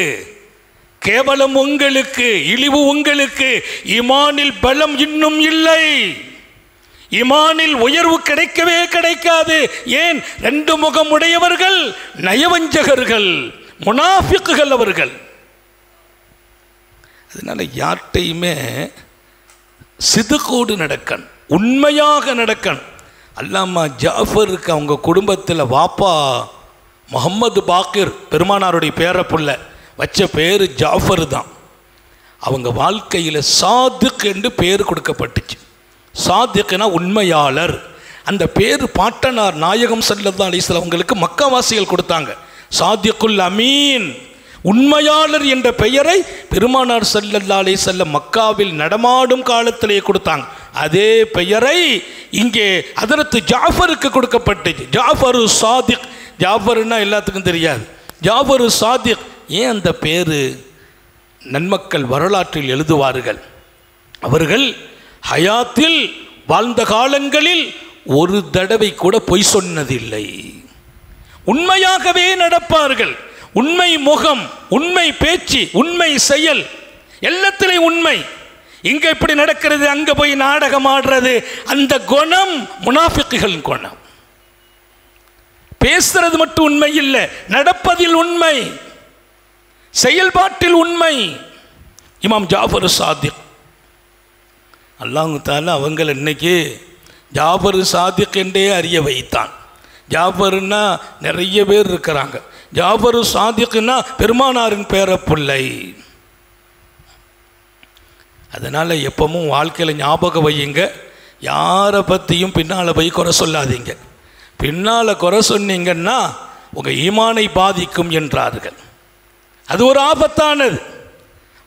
கேவலம் உங்களுக்கு, இழிவு உங்களுக்கு. ஈமானில் பலம் இன்னும் இல்லை. ஈமானில் உயர்வு கிடைக்கவே கிடைக்காது. ஏன்? 2 முகம் உடையவர்கள், நயவஞ்சகர்கள், முனாஃபிக்குகள் அவர்கள். அதனால யார்கிட்டையுமே சிதுகோடு நடக்கணும், உண்மையாக நடக்கணும். அல்லாமா ஜாஃபருக்கு அவங்க குடும்பத்தில் வாப்பா முஹம்மது பாக்கிர், பெருமானாருடைய பேரப்புள்ள, வச்ச பேர் ஜாஃபர் தான். அவங்க வாழ்க்கையில் சாதிக் என்று பேர் கொடுக்கப்பட்டுச்சு. சாதிக்னா உண்மையாளர். அந்த பேர் பாட்டனார் நாயகம் ஸல்லல்லாஹு அலைஹி வஸல்லம் அவங்களுக்கு மக்காவாசிகள் கொடுத்தாங்க. சாதிக்குல் அமீன், உண்மையாளர் என்ற பெயரை பெருமானார் ஸல்லல்லாஹு அலைஹி வஸல்லம் மக்காவில் நடமாடும் காலத்திலே கொடுத்தாங்க. அதே பெயரை இங்கே ஹதரத் ஜாஃபருக்கு கொடுக்கப்பட்டுச்சு. ஜாஃபரு சாதிக். ஜாஃபர்னா எல்லாத்துக்கும் தெரியாது. ஜாஃபரு சாதிக். ஏன் அந்த பேர்? நன்மக்கள் வரலாற்றில் எழுதுவார்கள், அவர்கள் ஹயாத்தில் வாழ்ந்த காலங்களில் ஒரு தடவை கூட பொய் சொன்னதில்லை. உண்மையாகவே நடப்பார்கள். உண்மை முகம், உண்மை பேச்சு, உண்மை செயல், எல்லாத்திலையும் உண்மை. இங்க இப்படி நடக்கிறது, அங்க போய் நாடகம் ஆடுறது, அந்த குணம் முனாஃபிக்குகள் குணம். பேசுறது மட்டும் உண்மை இல்லை, நடப்பதில் உண்மை, செயல்பாட்டில் உண்மை. இமாம் ஜாஃபர் சாதிக், அல்லாஹ் தஆலா அவங்களை இன்னைக்கு ஜாஃபர் சாதிக் என்றே அறிய வைத்தான். ஜாஃபர்னா நிறைய பேர் இருக்கிறாங்க. ஜாஃபர் சாதிக்னா பெருமானாரின் பேரப்பிள்ளை. அதனால் எப்பவும் வாழ்க்கையில் ஞாபகம் வையுங்க, யாரை பற்றியும் பின்னால் போய் குறை சொல்லாதீங்க. பின்னால் குறை சொன்னீங்கன்னா உங்கள் ஈமானை பாதிக்கும் என்றார்கள். அது ஒரு ஆபத்தானது.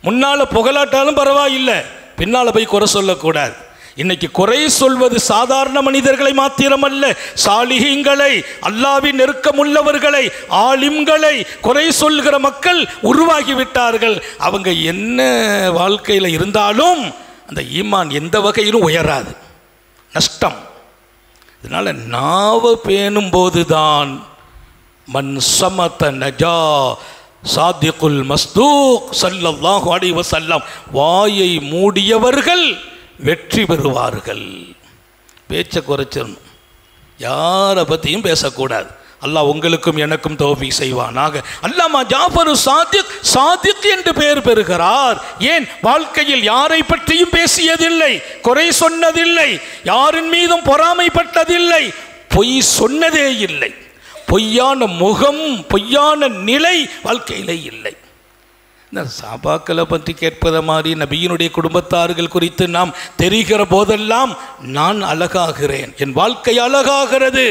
முன்னால் புகழாட்டாலும் பரவாயில்லை, பின்னால் போய் குறை சொல்லக்கூடாது. இன்னைக்கு குறை சொல்வது சாதாரண மனிதர்களை மாத்திரமல்ல, சாலிஹீன்களை, அல்லாஹ்வின் நெருக்கமுள்ளவர்களை, ஆலிம்களை குறை சொல்கிற மக்கள் உருவாகிவிட்டார்கள். அவங்க என்ன வாழ்க்கையில் இருந்தாலும் அந்த ஈமான் எந்த வகையிலும் உயராது, நஷ்டம். இதனால் நாவை பேணும் போதுதான் மன் சமத நஜா சாதிகுல் மஸ்தூக் ஸல்லல்லாஹு அலைஹி வஸல்லம், வாயை மூடியவர்கள் வெற்றி பெறுவார்கள். பேச்சை குறைச்சிடணும், யாரை பற்றியும் பேசக்கூடாது. அல்லாஹ் உங்களுக்கும் எனக்கும் தௌஃபீக் செய்வானாக. அல்லாமா ஜாஃபர் சாதிக், சாதிக் என்று பெயர் பெறுகிறார். ஏன்? வாழ்க்கையில் யாரை பற்றியும் பேசியதில்லை, குறை சொன்னதில்லை, யாரின் மீதும் பொறாமைப்பட்டதில்லை, பொய் சொன்னதே இல்லை. பொய்யான முகம், பொய்யான நிலை வாழ்க்கையிலே இல்லை. இந்த சாபாக்களை பற்றி கேட்பத மாதிரி நபியினுடைய குடும்பத்தார்கள் குறித்து நாம் தெரிகிற போதெல்லாம் நான் அழகாகிறேன், என் வாழ்க்கை அழகாகிறது.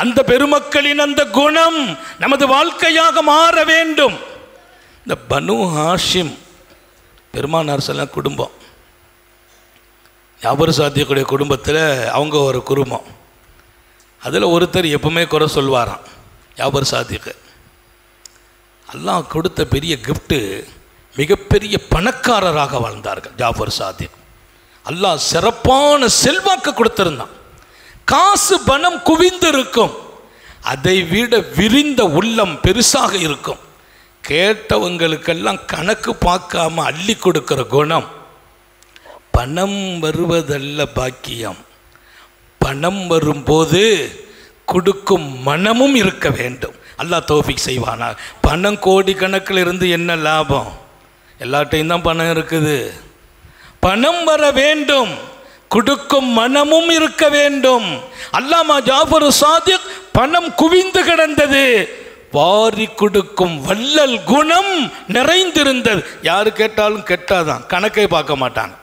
அந்த பெருமக்களின் அந்த குணம் நமது வாழ்க்கையாக மாற வேண்டும். இந்த பனு ஹாஷிம் பெருமானார் சொல்ல குடும்பம், ஜாபர் சாதிக்குடைய குடும்பத்தில் அவங்க ஒரு குடும்பம். அதில் ஒருத்தர் எப்பவுமே குறை சொல்வாராம் ஜாபர் சாதிக்கு. அல்லாஹ் கொடுத்த பெரிய கிஃப்ட்டு, மிகப்பெரிய பணக்காரராக வாழ்ந்தார்கள் ஜாஃபர் சாதிக். அல்லாஹ் சிறப்பான செல்வாக்கு கொடுத்திருந்தான். காசு பணம் குவிந்து இருக்கும், அதை விட விரிந்த உள்ளம் பெருசாக இருக்கும். கேட்டவங்களுக்கெல்லாம் கணக்கு பார்க்காம அள்ளி கொடுக்கிற குணம். பணம் வருவதல்ல பாக்கியம், பணம் வரும்போது கொடுக்கும் மனமும் இருக்க வேண்டும். அல்லாஹ் தௌஃபீக் செய்வானா. பணம் கோடி கணக்கில் இருந்து என்ன லாபம்? எல்லாட்டையும் தான் பணம் இருக்குது. பணம் வர வேண்டும், கொடுக்கும் மனமும் இருக்க வேண்டும். அல்லாமா ஜாஃபர் சாதிக் பணம் குவிந்து கிடந்தது, வாரி கொடுக்கும் வள்ளல் குணம் நிறைந்திருந்தது. யாரு கேட்டாலும் கெட்டாதான், கணக்கை பார்க்க மாட்டாங்க.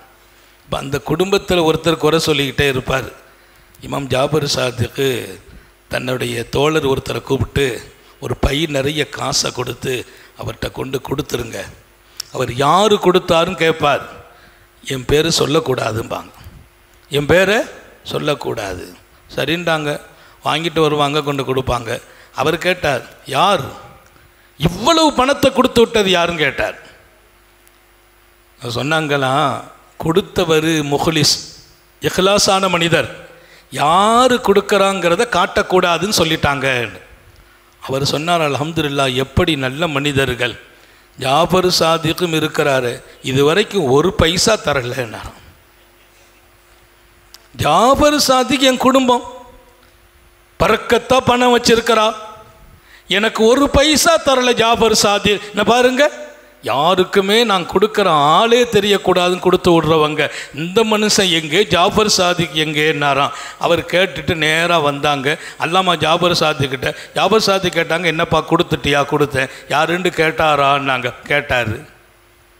அந்த குடும்பத்தில் ஒருத்தர் குறை சொல்லிக்கிட்டே இருப்பார். இமாம் ஜாஃபர் சாதிக்கு தன்னுடைய தோழர் ஒருத்தரை கூப்பிட்டு ஒரு பை நிறைய காசை கொடுத்து அவர்கிட்ட கொண்டு கொடுத்துருங்க. அவர் யார் கொடுத்தாருன்னு கேட்பார். என் பேர் சொல்லக்கூடாதும்பாங்க, என் பேரை சொல்லக்கூடாது. சரின்றாங்க, வாங்கிட்டு வருவாங்க, கொண்டு கொடுப்பாங்க. அவர் கேட்டார், யார் இவ்வளவு பணத்தை கொடுத்து விட்டது யாருன்னு கேட்டார். சொன்னாங்களாம், கொடுத்தவர் முஹ்லிஸ், இஹ்லாஸான மனிதர், யார் கொடுக்குறாங்கிறத காட்டக்கூடாதுன்னு சொல்லிட்டாங்க. அவர் சொன்னார், அல்ஹம்துலில்லாஹ், எப்படி நல்ல மனிதர்கள். ஜாஃபர் சாதிக்கும் இருக்கிறாரு, இதுவரைக்கும் ஒரு பைசா தரலைன்னார். ஜாஃபர் சாதிக் என் குடும்பம், பறக்கத்தா பணம் வச்சிருக்கிறா, எனக்கு ஒரு பைசா தரல ஜாஃபர் சாதிக். நான் பாருங்க, யாருக்குமே நான் கொடுக்குற ஆளே தெரியக்கூடாதுன்னு கொடுத்து விட்றவங்க. இந்த மனுஷன் எங்கே, ஜாஃபர் சாதிக் எங்கேன்னாராம். அவர் கேட்டுட்டு நேராக வந்தாங்க அல்லாமா ஜாஃபர் சாதிக்கிட்ட. ஜாஃபர் சாதிக் கேட்டாங்க, என்னப்பா கொடுத்துட்டியா? கொடுத்தேன். யாருன்னு கேட்டாரான்னாங்க. கேட்டார்.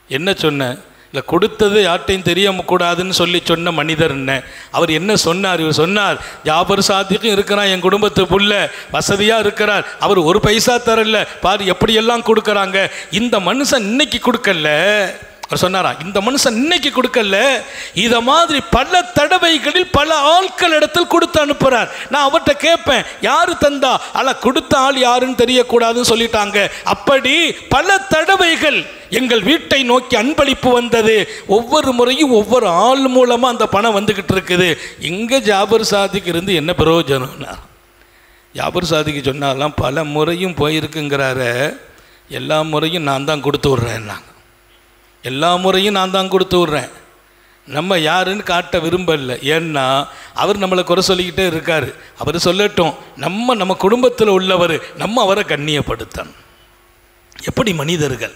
என்ன சொன்னேன்? இல்லை, கொடுத்தது யார்ட்டையும் தெரியக்கூடாதுன்னு சொல்லி சொன்ன மனிதர் என்ன. அவர் என்ன சொன்னார்? இவர் சொன்னார், ஜாஃபர் சாதிக்கும் இருக்கிறான், என் குடும்பத்து புள்ள, வசதியாக இருக்கிறார், அவர் ஒரு பைசா தரல, பாரு எப்படியெல்லாம் கொடுக்குறாங்க. இந்த மனுஷன் இன்னைக்கு கொடுக்கல. அவர் சொன்னாரா, இந்த மனுஷன் இன்னைக்கு கொடுக்கல, இதை மாதிரி பல தடவைகளில் பல ஆட்கள் இடத்தில் கொடுத்து அனுப்புகிறார். நான் அவர்கிட்ட கேட்பேன், யார் தந்தா? அல்ல, கொடுத்த ஆள் யாருன்னு தெரியக்கூடாதுன்னு சொல்லிட்டாங்க. அப்படி பல தடவைகள் எங்கள் வீட்டை நோக்கி அன்பளிப்பு வந்தது. ஒவ்வொரு முறையும் ஒவ்வொரு ஆள் மூலமாக அந்த பணம் வந்துக்கிட்டு இருக்குது. இங்கே ஜாஃபர் சாதிக்கு இருந்து என்ன பிரயோஜனம்னா, ஜாஃபர் சாதிக்கு சொன்னாலாம் பல முறையும் போயிருக்குங்கிறார. எல்லா முறையும் நான் தான் கொடுத்து விட்றேன், எல்லா முறையும் நான் தான் கொடுத்து விட்றேன். நம்ம யாருன்னு காட்ட விரும்பல. ஏன்னா அவர் நம்மளை குறை சொல்லிக்கிட்டே இருக்கார். அவர் சொல்லட்டும், நம்ம குடும்பத்தில் உள்ளவர், நம்ம அவரை கண்ணியப்படுத்தணும். எப்படி மனிதர்கள்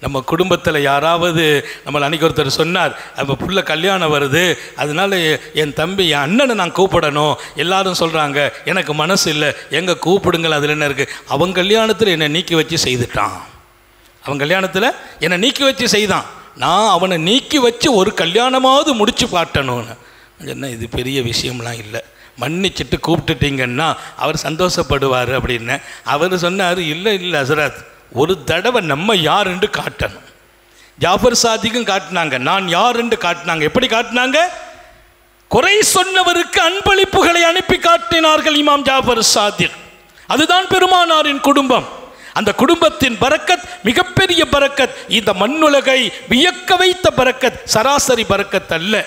நம்ம குடும்பத்தில் யாராவது நம்மளை அன்றைக்கி ஒருத்தர் சொன்னார், அப்போ புள்ள கல்யாணம் வருது, அதனால என் தம்பி என் அண்ணனை நான் கூப்பிடணும், எல்லாரும் சொல்கிறாங்க, எனக்கு மனசு இல்லை, எங்கே கூப்பிடுங்கள், அதில் என்ன இருக்குது? அவன் கல்யாணத்தில் என்னை நீக்கி வச்சு செய்துட்டான், அவன் கல்யாணத்தில் என்னை நீக்கி வச்சு செய்தான், நான் அவனை நீக்கி வச்சு ஒரு கல்யாணமாவது முடிச்சு காட்டணும்னு. என்ன, இது பெரிய விஷயம்லாம் இல்லை, மன்னிச்சுட்டு கூப்பிட்டுட்டீங்கன்னா அவர் சந்தோஷப்படுவார் அப்படின்னு. அவர் சொன்னார், இல்லை இல்லை ஹஸ்ரத், ஒரு தடவை நம்ம யாருன்னு காட்டணும். ஜாஃபர் சாதிக்கும் காட்டினாங்க, நான் யாருன்னு காட்டினாங்க. எப்படி காட்டினாங்க? குறை சொன்னவருக்கு அன்பளிப்புகளை அனுப்பி காட்டினார்கள் இமாம் ஜாஃபர் சாதிக். அதுதான் பெருமானாரின் குடும்பம். அந்த குடும்பத்தின் பரக்கத் மிகப்பெரிய பரக்கத், இந்த மண்ணுலகை வியக்க வைத்த பரக்கத், சராசரி பரக்கத் அல்ல.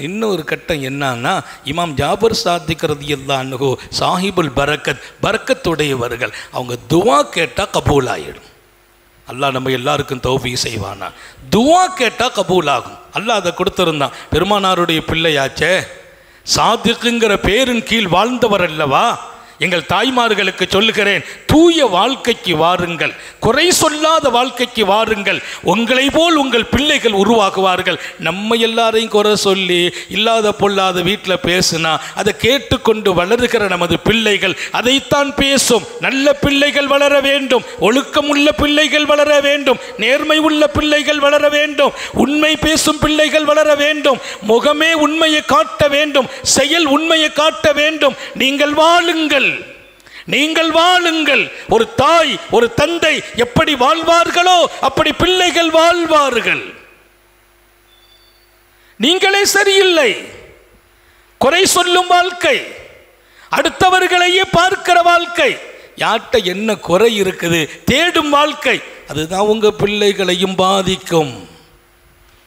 இன்னொரு கட்டம் என்னன்னா, இமாம் ஜாஃபர் சாதிக் ரலியல்லாஹு அன்ஹு சாஹிபுல் பரக்கத், பரக்கத்துடையவர்கள். அவங்க துவா கேட்டால் கபூல் ஆகிடும். அல்லாஹ் நம்ம எல்லாருக்கும் தௌஃபீக் செய்வானா. துவா கேட்டால் கபூல் ஆகும். அல்லாஹ் அதை கொடுத்துருந்தான். பெருமானாருடைய பிள்ளையாச்சே, சாதிக்குங்கிற பேரின் கீழ் வாழ்ந்தவர் அல்லவா. எங்கள் தாய்மார்களுக்கு சொல்லுகிறேன், தூய வாழ்க்கைக்கு வாருங்கள், குறை சொல்லாத வாழ்க்கைக்கு வாருங்கள். உங்களை போல் உங்கள் பிள்ளைகள் உருவாகுவார்கள். நம்ம எல்லாரையும் குறை சொல்லி இல்லாத பொல்லாத வீட்டில் பேசுனா அதை கேட்டுக்கொண்டு வளருகிற நமது பிள்ளைகள் அதைத்தான் பேசும். நல்ல பிள்ளைகள் வளர வேண்டும், ஒழுக்கம் உள்ள பிள்ளைகள் வளர வேண்டும், நேர்மை உள்ள பிள்ளைகள் வளர வேண்டும், உண்மை பேசும் பிள்ளைகள் வளர வேண்டும், முகமே உண்மையை காட்ட வேண்டும், செயல் உண்மையை காட்ட வேண்டும். நீங்கள் வாழுங்கள், நீங்கள் வாழுங்கள். ஒரு தாய் ஒரு தந்தை எப்படி வாழ்வார்களோ அப்படி பிள்ளைகள் வாழ்வார்கள். நீங்களே சரியில்லை, குறை சொல்லும் வாழ்க்கை, அடுத்தவர்களையே பார்க்கிற வாழ்க்கை, யார்கிட்ட என்ன குறை இருக்குது தேடும் வாழ்க்கை, அதுதான் உங்க பிள்ளைகளையும் பாதிக்கும்.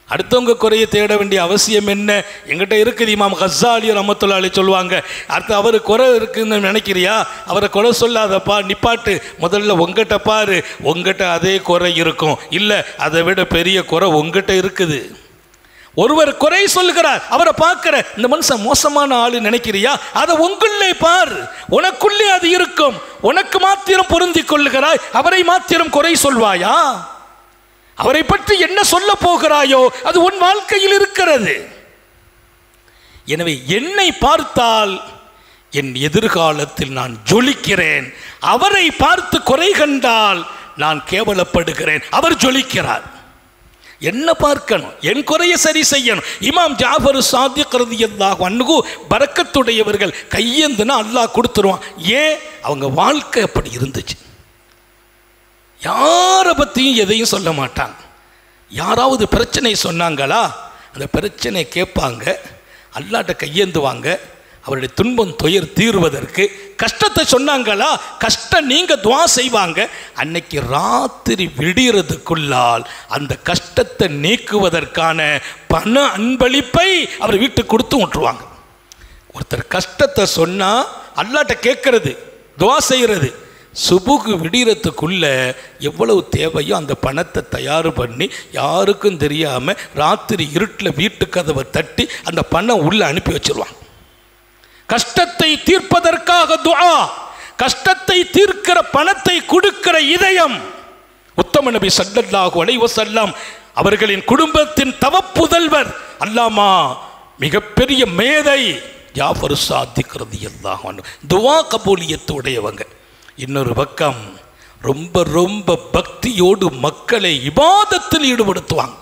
அடுத்தவங்க குறையை தேட வேண்டிய அவசியம் என்ன? எங்கிட்ட இருக்குது. இமாம் கஸ்ஸாலி ரஹ்மத்துல்லாஹி அலைஹி சொல்லுவாங்க, அடுத்து அவர் குறை இருக்குன்னு நினைக்கிறியா, அவரை குறை சொல்லாதப்பா, நிப்பாட்டு, முதல்ல உங்ககிட்ட பாரு, உங்ககிட்ட அதே குறை இருக்கும், இல்லை அதை விட பெரிய குறை உங்ககிட்ட இருக்குது. ஒருவர் குறை சொல்லுகிறார், அவரை பார்க்கிற இந்த மனுஷன் மோசமான ஆளு நினைக்கிறியா, அதை உங்களுள்ளே பார், உனக்குள்ளே அது இருக்கும். உனக்கு மாத்திரம் பொருந்தி கொள்ளுகிறாய், அவரை மாத்திரம் குறை சொல்வாயா? அவரை பற்றி என்ன சொல்ல போகிறாயோ அது உன் வாழ்க்கையில் இருக்கிறது. எனவே என்னை பார்த்தால் என் எதிர்காலத்தில் நான் ஜொலிக்கிறேன், அவரை பார்த்து குறை கண்டால் நான் கேவலப்படுகிறேன், அவர் ஜொலிக்கிறார். என்ன பார்க்கணும், என் குறையை சரி செய்யணும். இமாம் ஜாஃபர் சாதிக் ரலியல்லாஹு அன்ஹு பரக்கத்துடையவர்கள், கையேந்துனா அல்லாஹ் கொடுத்துருவான். ஏன்? அவங்க வாழ்க்கை அப்படி இருந்துச்சு. யாரை பற்றியும் எதையும் சொல்ல மாட்டாங்க. யாராவது பிரச்சனை சொன்னாங்களா, அந்த பிரச்சனை கேட்பாங்க, அல்லாஹ்ட்ட கையேந்துவாங்க. அவருடைய துன்பம் துயர் தீர்வதற்கு கஷ்டத்தை சொன்னாங்களா, கஷ்டம் நீங்க துவா செய்வாங்க. அன்னைக்கு ராத்திரி விடுறதுக்குள்ளால் அந்த கஷ்டத்தை நீக்குவதற்கான பண அன்பளிப்பை அவர் வீட்டுக்கு கொடுத்து விட்டுருவாங்க. ஒருத்தர் கஷ்டத்தை சொன்னா அல்லாஹ்ட்ட கேட்கறது, துவா செய்கிறது, சுபுகு விடுறதுக்குள்ள எவ்வளவு தேவையோ அந்த பணத்தை தயார் பண்ணி யாருக்கும் தெரியாம ராத்திரி இருட்டில் வீட்டு கதவை தட்டி அந்த பணம் உள்ள அனுப்பி வச்சிருவாங்க. கஷ்டத்தை தீர்ப்பதற்காக துஆ, கஷ்டத்தை தீர்க்கிற பணத்தை கொடுக்கிற இதயம். உத்தம நபி ஸல்லல்லாஹு அலைஹி வஸல்லம் அவர்களின் குடும்பத்தின் தவப்புதல்வர் அல்லாமா மிகப்பெரிய மேதை ஜாஃபர் சாதிக் ரலியல்லாஹு அன்ஹு துஆ கபூலியத்து உடையவங்க. இன்னொரு பக்கம் ரொம்ப ரொம்ப பக்தியோடு மக்களை இபாதத்தில் ஈடுபடுத்துவாங்க.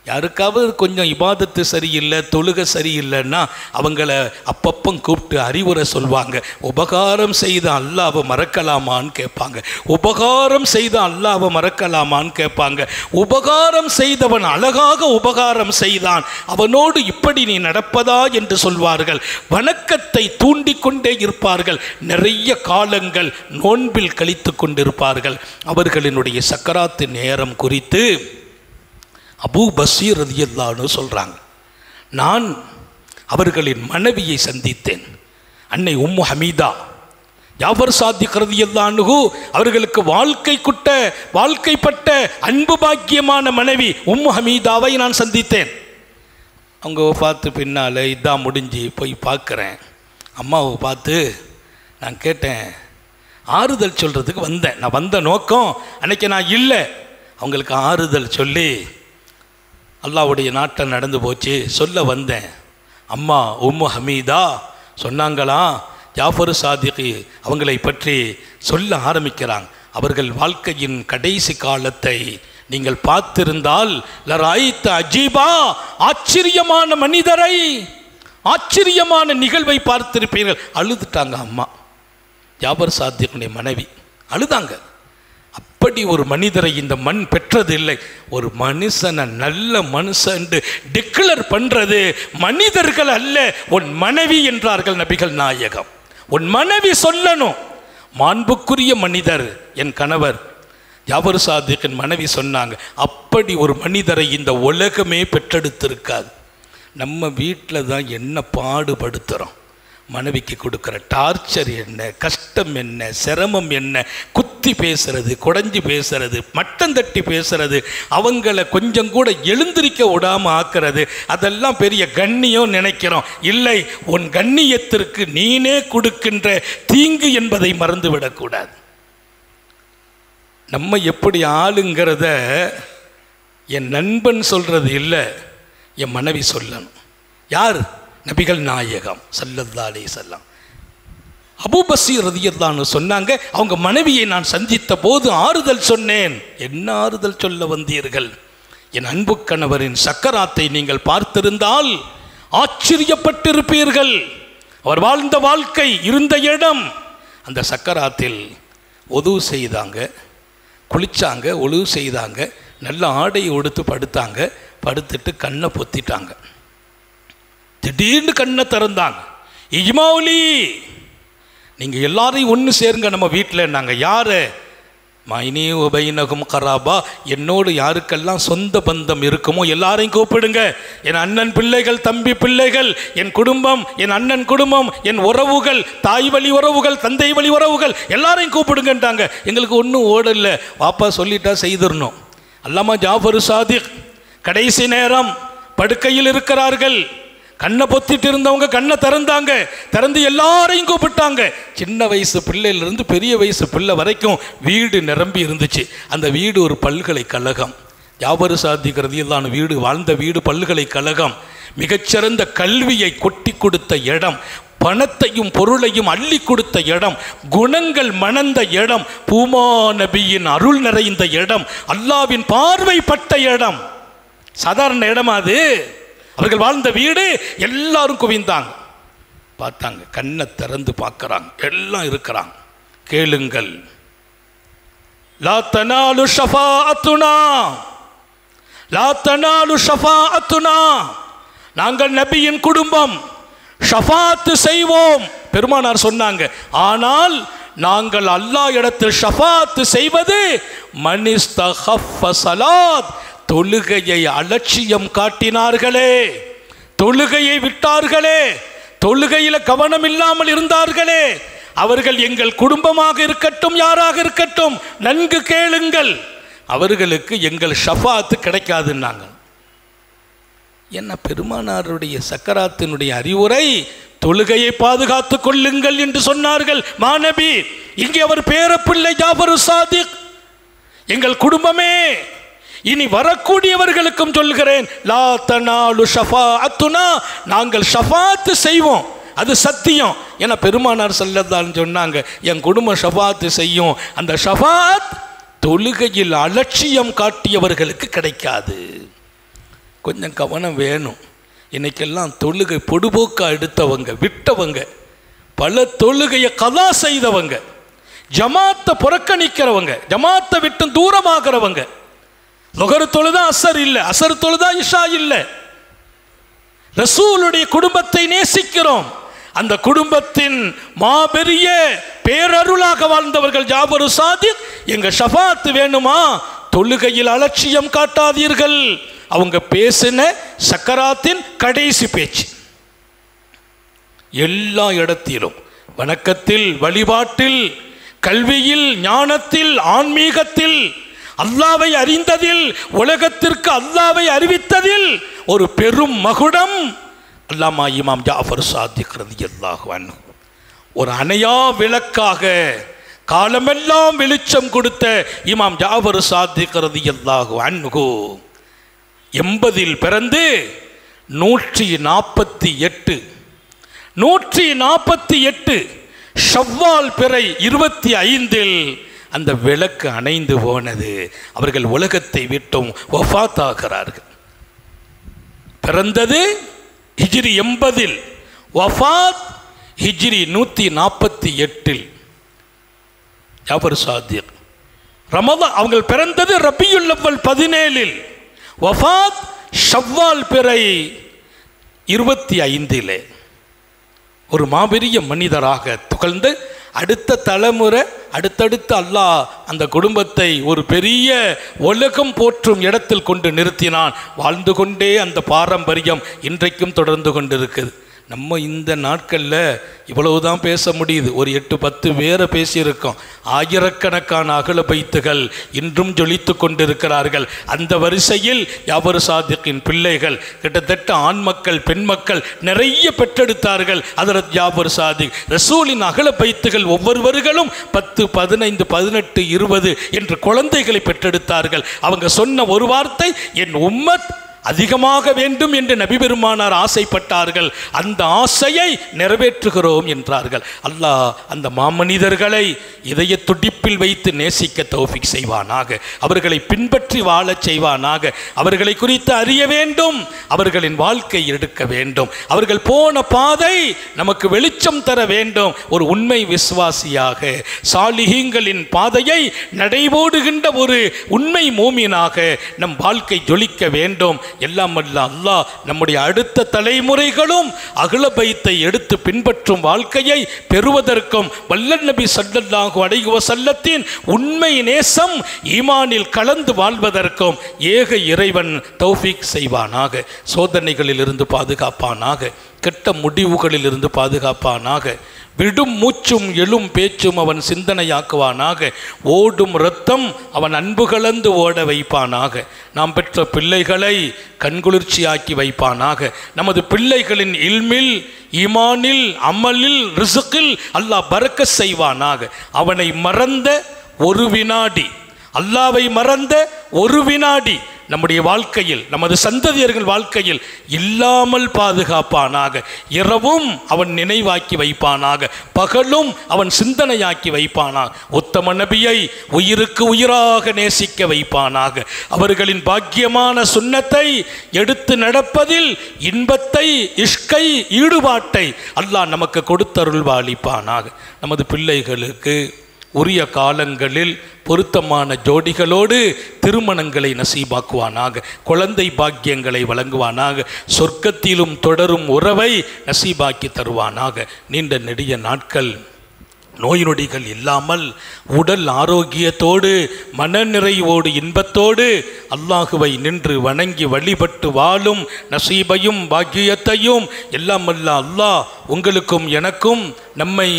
யாருக்காவது கொஞ்சம் இபாதத்து சரியில்லை, தொழுகை சரியில்லைன்னா அவங்கள அப்பப்போ கூப்பிட்டு அறிவுரை சொல்வாங்க. உபகாரம் செய்த அல்லாஹ்வை மறக்கலாமான்னு கேட்பாங்க. உபகாரம் செய்த அல்லாஹ்வை மறக்கலாமான்னு கேட்பாங்க. உபகாரம் செய்தவன் அழகாக உபகாரம் செய்தான், அவனோடு இப்படி நீ நடப்பதா என்று சொல்வார்கள். வணக்கத்தை தூண்டிக்கொண்டே இருப்பார்கள். நிறைய காலங்கள் நோன்பில் கழித்து கொண்டிருப்பார்கள். அவர்களினுடைய சக்கராத்து நேரம் குறித்து அபூ பஸீர் ரலியல்லாஹு அன்ஹு சொல்கிறாங்க, நான் அவர்களின் மனைவியை சந்தித்தேன், அன்னை உம்மு ஹமீதா. ஜாஃபர் சாதிக் ரலியல்லாஹு அன்ஹு அவர்களுக்கு வாழ்க்கைப்பட்ட அன்பு பாக்கியமான மனைவி உம்மு ஹமீதாவை நான் சந்தித்தேன். அவங்க பார்த்து பின்னால் இதான் முடிஞ்சு போய் பார்க்குறேன். அம்மாவை பார்த்து நான் கேட்டேன், ஆறுதல் சொல்கிறதுக்கு வந்தேன். நான் வந்த நோக்கம் அன்னைக்கு நான் இல்லை, அவங்களுக்கு ஆறுதல் சொல்லி அல்லாஹ்வுடைய நாட்டம் நடந்து போச்சு சொல்ல வந்தேன். அம்மா உம்மு ஹமீதா சொன்னாங்களா, ஜாஃபர் சாதிக் அவங்களை பற்றி சொல்ல ஆரம்பிக்கிறாங்க. அவர்கள் வாழ்க்கையின் கடைசி காலத்தை நீங்கள் பார்த்திருந்தால் லராய்த அஜீபா, ஆச்சரியமான மனிதரை, ஆச்சரியமான நிகழ்வை பார்த்திருப்பீர்கள். அழுதுட்டாங்க அம்மா, ஜாஃபர் சாதிக்குடைய மனைவி அழுதாங்க. அப்படி ஒரு மனிதரை இந்த மண் பெற்றதில்லை. ஒரு மனுஷனை நல்ல மனுஷன் டிக்ளேர் பண்றது மனிதர்கள் அல்ல, உன் மனைவி என்றார்கள் நபிகள் நாயகம். உன் மனைவி சொல்லணும், மாண்புக்குரிய மனிதர் என் கணவர். ஜாஃபர் சாதிக்கின் மனைவி சொன்னாங்க, அப்படி ஒரு மனிதரை இந்த உலகமே பெற்றெடுத்திருக்காது. நம்ம வீட்டில் தான் என்ன பாடுபடுத்துகிறோம், மனைவிக்கு கொடுக்குற டார்ச்சர் என்ன, கஷ்டம் என்ன, சிரமம் என்ன, குத்தி பேசுறது, குடஞ்சி பேசுறது, மட்டம் தட்டி பேசுறது, அவங்கள கொஞ்சம் கூட எழுந்திருக்க விடாமல் ஆக்குறது, அதெல்லாம் பெரிய கண்ணியம் நினைக்கிறோம். இல்லை, உன் கண்ணியத்திற்கு நீனே கொடுக்கின்ற தீங்கு என்பதை மறந்துவிடக்கூடாது. நம்ம எப்படி ஆளுங்கிறத என் நண்பன் சொல்றது இல்லை, என் மனைவி சொல்லணும். யார்? நபிகள் நாயகம் ஸல்லல்லாஹு அலைஹி வஸல்லம். அபூ பஸீர் ரலியல்லாஹு அன்ஹு சொன்னாங்க, அவங்க மனைவியை நான் சந்தித்த போது ஆறுதல் சொன்னேன். என்ன ஆறுதல் சொல்ல வந்தீர்கள்? என் அன்பு கணவரின் சக்கராத்தை நீங்கள் பார்த்திருந்தால் ஆச்சரியப்பட்டிருப்பீர்கள். அவர் வாழ்ந்த வாழ்க்கை, இருந்த இடம், அந்த சக்கராத்தில் ஒது செய்தாங்க, குளிச்சாங்க, ஒழுவு செய்தாங்க, நல்ல ஆடையை உடுத்து படுத்தாங்க. படுத்துட்டு கண்ணை பொத்திட்டாங்க. திடீர்னு கண்ணை திறந்தாங்க. இஜ்மாவுலி, நீங்கள் எல்லாரையும் ஒன்று சேருங்க நம்ம வீட்டில். நாங்கள் யார்? மைனி உபைனகும் கராபா, என்னோடு யாருக்கெல்லாம் சொந்த பந்தம் இருக்குமோ எல்லாரையும் கூப்பிடுங்க. என் அண்ணன் பிள்ளைகள், தம்பி பிள்ளைகள், என் குடும்பம், என் அண்ணன் குடும்பம், என் உறவுகள், தாய் வழி உறவுகள், தந்தை வழி உறவுகள், எல்லாரையும் கூப்பிடுங்கன்ட்டாங்க. எங்களுக்கு ஒன்றும் ஓடலை, வாப்பா சொல்லிட்டா செய்திடணும். அல்லாமா ஜாஃபர் சாதிக் கடைசி நேரம் படுக்கையில் இருக்கிறார்கள். கண்ணை பொத்திட்டு இருந்தவங்க கண்ணை திறந்தாங்க. திறந்து எல்லாரையும் கூப்பிட்டாங்க. சின்ன வயசு பிள்ளையிலிருந்து பெரிய வயசு பிள்ளை வரைக்கும் வீடு நிரம்பி இருந்துச்சு. அந்த வீடு ஒரு பல்கலைக்கழகம். ஜாஃபர் சாதிக் ரலியல்லாஹு அன்ஹு வீடு, வாழ்ந்த வீடு பல்கலைக்கழகம். மிகச்சிறந்த கல்வியை கொட்டி கொடுத்த இடம், பணத்தையும் பொருளையும் அள்ளி கொடுத்த இடம், குணங்கள் மணந்த இடம், பூமா நபியின் அருள் நிறைந்த இடம், அல்லாவின் பார்வைப்பட்ட இடம். சாதாரண இடமா அது? அவர்கள் வாழ்ந்த வீடு. எல்லாரும் குவிந்தாங்க, பார்த்தாங்க, கண்ணை திறந்து பார்க்கறாங்க, எல்லாம் இருக்கிறாங்க. கேளுங்கள், லா தனாலு ஷஃபாஅத்துனா, லா தனாலு ஷஃபாஅத்துனா, நாங்கள் நபியின் குடும்பம், ஷஃபாத்து செய்வோம். பெருமானார் சொன்னாங்க, ஆனால் நாங்கள் அல்லாஹ் இடத்தில் ஷஃபாத்து செய்வது மனிஸ்தஹஃப ஸலாத், தொழுகையை அலட்சியம் காட்டினார்களே, தொழுகையை விட்டார்களே, தொழுகையில் கவனம் இல்லாமல் இருந்தார்களே, அவர்கள் எங்கள் குடும்பமாக இருக்கட்டும், யாராக இருக்கட்டும், நன்கு கேளுங்கள், அவர்களுக்கு எங்கள் ஷஃபாத்து கிடைக்காதுன்னாங்க. என்ன பெருமானாருடைய சக்கராத்தினுடைய அறிவுரை, தொழுகையை பாதுகாத்துக் கொள்ளுங்கள் என்று சொன்னார்கள் மாநபி. இங்கே அவர் பேரப்பிள்ளை ஜாஃபர் சாதிக், எங்கள் குடும்பமே, இனி வரக்கூடியவர்களுக்கும் சொல்கிறேன், லா தனாலு ஷஃபாஅத்துனா, நாங்கள் ஷஃபாத்து செய்வோம், அது சத்தியம். ஏன்னா பெருமானார் ஸல்லல்லாஹு அலைஹி சொன்னாங்க, என் குடும்பம் ஷஃபாத்து செய்யும். அந்த ஷஃபாத் தொழுகையில் அலட்சியம் காட்டியவர்களுக்கு கிடைக்காது. கொஞ்சம் கவனம் வேணும். இன்னைக்கெல்லாம் தொழுகை பொடுபோக்கா எடுத்தவங்க, விட்டவங்க, பல தொழுகையை கதா செய்தவங்க, ஜமாத்தை புறக்கணிக்கிறவங்க, ஜமாத்தை விட்டு தூரமாகிறவங்க, லுஹர் தொழுதா அசர் இல்லை, அசர் தொழுதா இஷா இல்லை. ரசூலுடைய குடும்பத்தை நேசிக்கிறோம். அந்த குடும்பத்தின் மாபெரிய பேரருளாக வாழ்ந்தவர்கள் ஜாஃபர் சாதிக். எங்க ஷஃபாத் வேணுமா? தொழுகையில் அலட்சியம் காட்டாதீர்கள். அவங்க பேசின சக்கராத்தின் கடைசி பேச்சு. எல்லா இடத்திலும், வணக்கத்தில், வழிபாட்டில், கல்வியில், ஞானத்தில், ஆன்மீகத்தில், அல்லாவை அறிந்ததில், உலகத்திற்கு அல்லாவை அறிவித்ததில் ஒரு பெரும் மகுடம் அல்லாமா இமாம் ஜாஃபர் சாதிக் ரலியல்லாஹு அன்ஹு. ஒரு அணையா விளக்காக காலமெல்லாம் வெளிச்சம் கொடுத்த இமாம் ஜாஃபர் சாதிக் ரலியல்லாஹு அன்ஹு 80 பிறந்து 148 ஷவ்வால் பிறை 25 அந்த விளக்கு அணைந்து போனது. அவர்கள் உலகத்தை விட்டும் வஃபாத் ஆகிறார்கள். பிறந்தது ஹிஜ்ரி 80, வஃபாத் ஹிஜ்ரி 148. ஜாஃபர் சாதிக் ரமதான் அவங்க பிறந்தது ரபியுல் அவ்வல் 17, வஃபாத் ஷவ்வால் பிறை 25. ஒரு மாபெரிய மனிதராக துகழ்ந்து அடுத்த தலைமுறை அடுத்தடுத்து அல்லாஹ் அந்த குடும்பத்தை ஒரு பெரிய உலகம் போற்றும் இடத்தில் கொண்டு நிறுத்தினான். வாழ்ந்து கொண்டே அந்த பாரம்பரியம் இன்றைக்கும் தொடர்ந்து கொண்டிருக்குது. நம்ம இந்த நாட்களில் இவ்வளவுதான் பேச முடியுது. ஒரு 8-10 பேரை பேசியிருக்கோம். ஆயிரக்கணக்கான அகல பைத்துகள் இன்றும் ஜொலித்து கொண்டிருக்கிறார்கள். அந்த வரிசையில் யாபர் சாதிக்கின் பிள்ளைகள் கிட்டத்தட்ட ஆண் மக்கள் பெண் மக்கள் நிறைய பெற்றெடுத்தார்கள். ஹஜ்ரத் யாபர் சாதிக் ரசூலின் அகல பைத்துகள் ஒவ்வொருவர்களும் 10, 15, 18, 20 என்று குழந்தைகளை பெற்றெடுத்தார்கள். அவங்க சொன்ன ஒரு வார்த்தை, என் உம்மத் அதிகமாக வேண்டும் என்று நபி பெருமானார் ஆசைப்பட்டார்கள். அந்த ஆசையை நிறைவேற்றுகிறோம் என்றார்கள். அல்லாஹ் அந்த மாமனிதர்களை இதய துடிப்பில் வைத்து நேசிக்க தௌஃபீக் செய்வானாக. அவர்களை பின்பற்றி வாழச் செய்வானாக. அவர்களை குறித்து அறிய வேண்டும், அவர்களின் வாழ்க்கை எடுக்க வேண்டும், அவர்கள் போன பாதை நமக்கு வெளிச்சம் தர வேண்டும். ஒரு உண்மை விசுவாசியாக சாலிஹீன்களின் பாதையை நடைபோடுகின்ற ஒரு உண்மை மூமினாக நம் வாழ்க்கை ஜொலிக்க வேண்டும். எல்லாம் அல்ல அல்லாஹ் நம்முடைய அடுத்த தலைமுறைகளும் அஹ்ல பைத்தை எடுத்து பின்பற்றும் வாழ்க்கையை பெறுவதற்கும் வல்லல் நபி ஸல்லல்லாஹு அலைஹி வஸல்லத்தின் உண்மை நேசம் ஈமானில் கலந்து வாழ்வதற்கும் ஏக இறைவன் தௌஃபீக் செய்வானாக. சோதனைகளில் இருந்து பாதுகாப்பானாக, கெட்ட முடிவுகளில் இருந்து பாதுகாப்பானாக. விடும் மூச்சும் எழும் பேச்சும் அவன் சிந்தனையாக்குவானாக. ஓடும் இரத்தம் அவன் அன்பு கலந்து ஓட வைப்பானாக. நாம் பெற்ற பிள்ளைகளை கண்குளிர்ச்சியாக்கி வைப்பானாக. நமது பிள்ளைகளின் இல்மில், ஈமானில், அமலில், ரிஸ்கில் அல்லாஹ் பரக்கத் செய்வானாக. அவனை மறந்த ஒரு வினாடி, அல்லாவை மறந்த ஒரு வினாடி நம்முடைய வாழ்க்கையில், நமது சந்ததியர்கள் வாழ்க்கையில் இல்லாமல் பாதுகாப்பானாக. இரவும் அவன் நினைவாக்கி வைப்பானாக, பகலும் அவன் சிந்தனையாக்கி வைப்பானாக. உத்தம நபியை உயிருக்கு உயிராக நேசிக்க வைப்பானாக. அவர்களின் பாக்கியமான சுன்னத்தை எடுத்து நடப்பதில் இன்பத்தை, இஷ்கை, ஈடுபாட்டை அல்லாஹ் நமக்கு கொடுத்தருள்வாளிப்பானாக. நமது பிள்ளைகளுக்கு உரிய காலங்களில் பொருத்தமான ஜோடிகளோடு திருமணங்களை நசீபாக்குவானாக. குழந்தை பாக்கியங்களை வழங்குவானாக. சொர்க்கத்திலும் தொடரும் உறவை நசீபாக்கி தருவானாக. நீண்ட நெடிய நாட்கள் நோய் நொடிகள் இல்லாமல் உடல் ஆரோக்கியத்தோடு மனநிறைவோடு இன்பத்தோடு அல்லாஹுவை நின்று வணங்கி வழிபட்டு வாழும் நசீபையும் பாக்கியத்தையும் எல்லாம் அல்ல அல்லாஹ் உங்களுக்கும் எனக்கும் நம்மை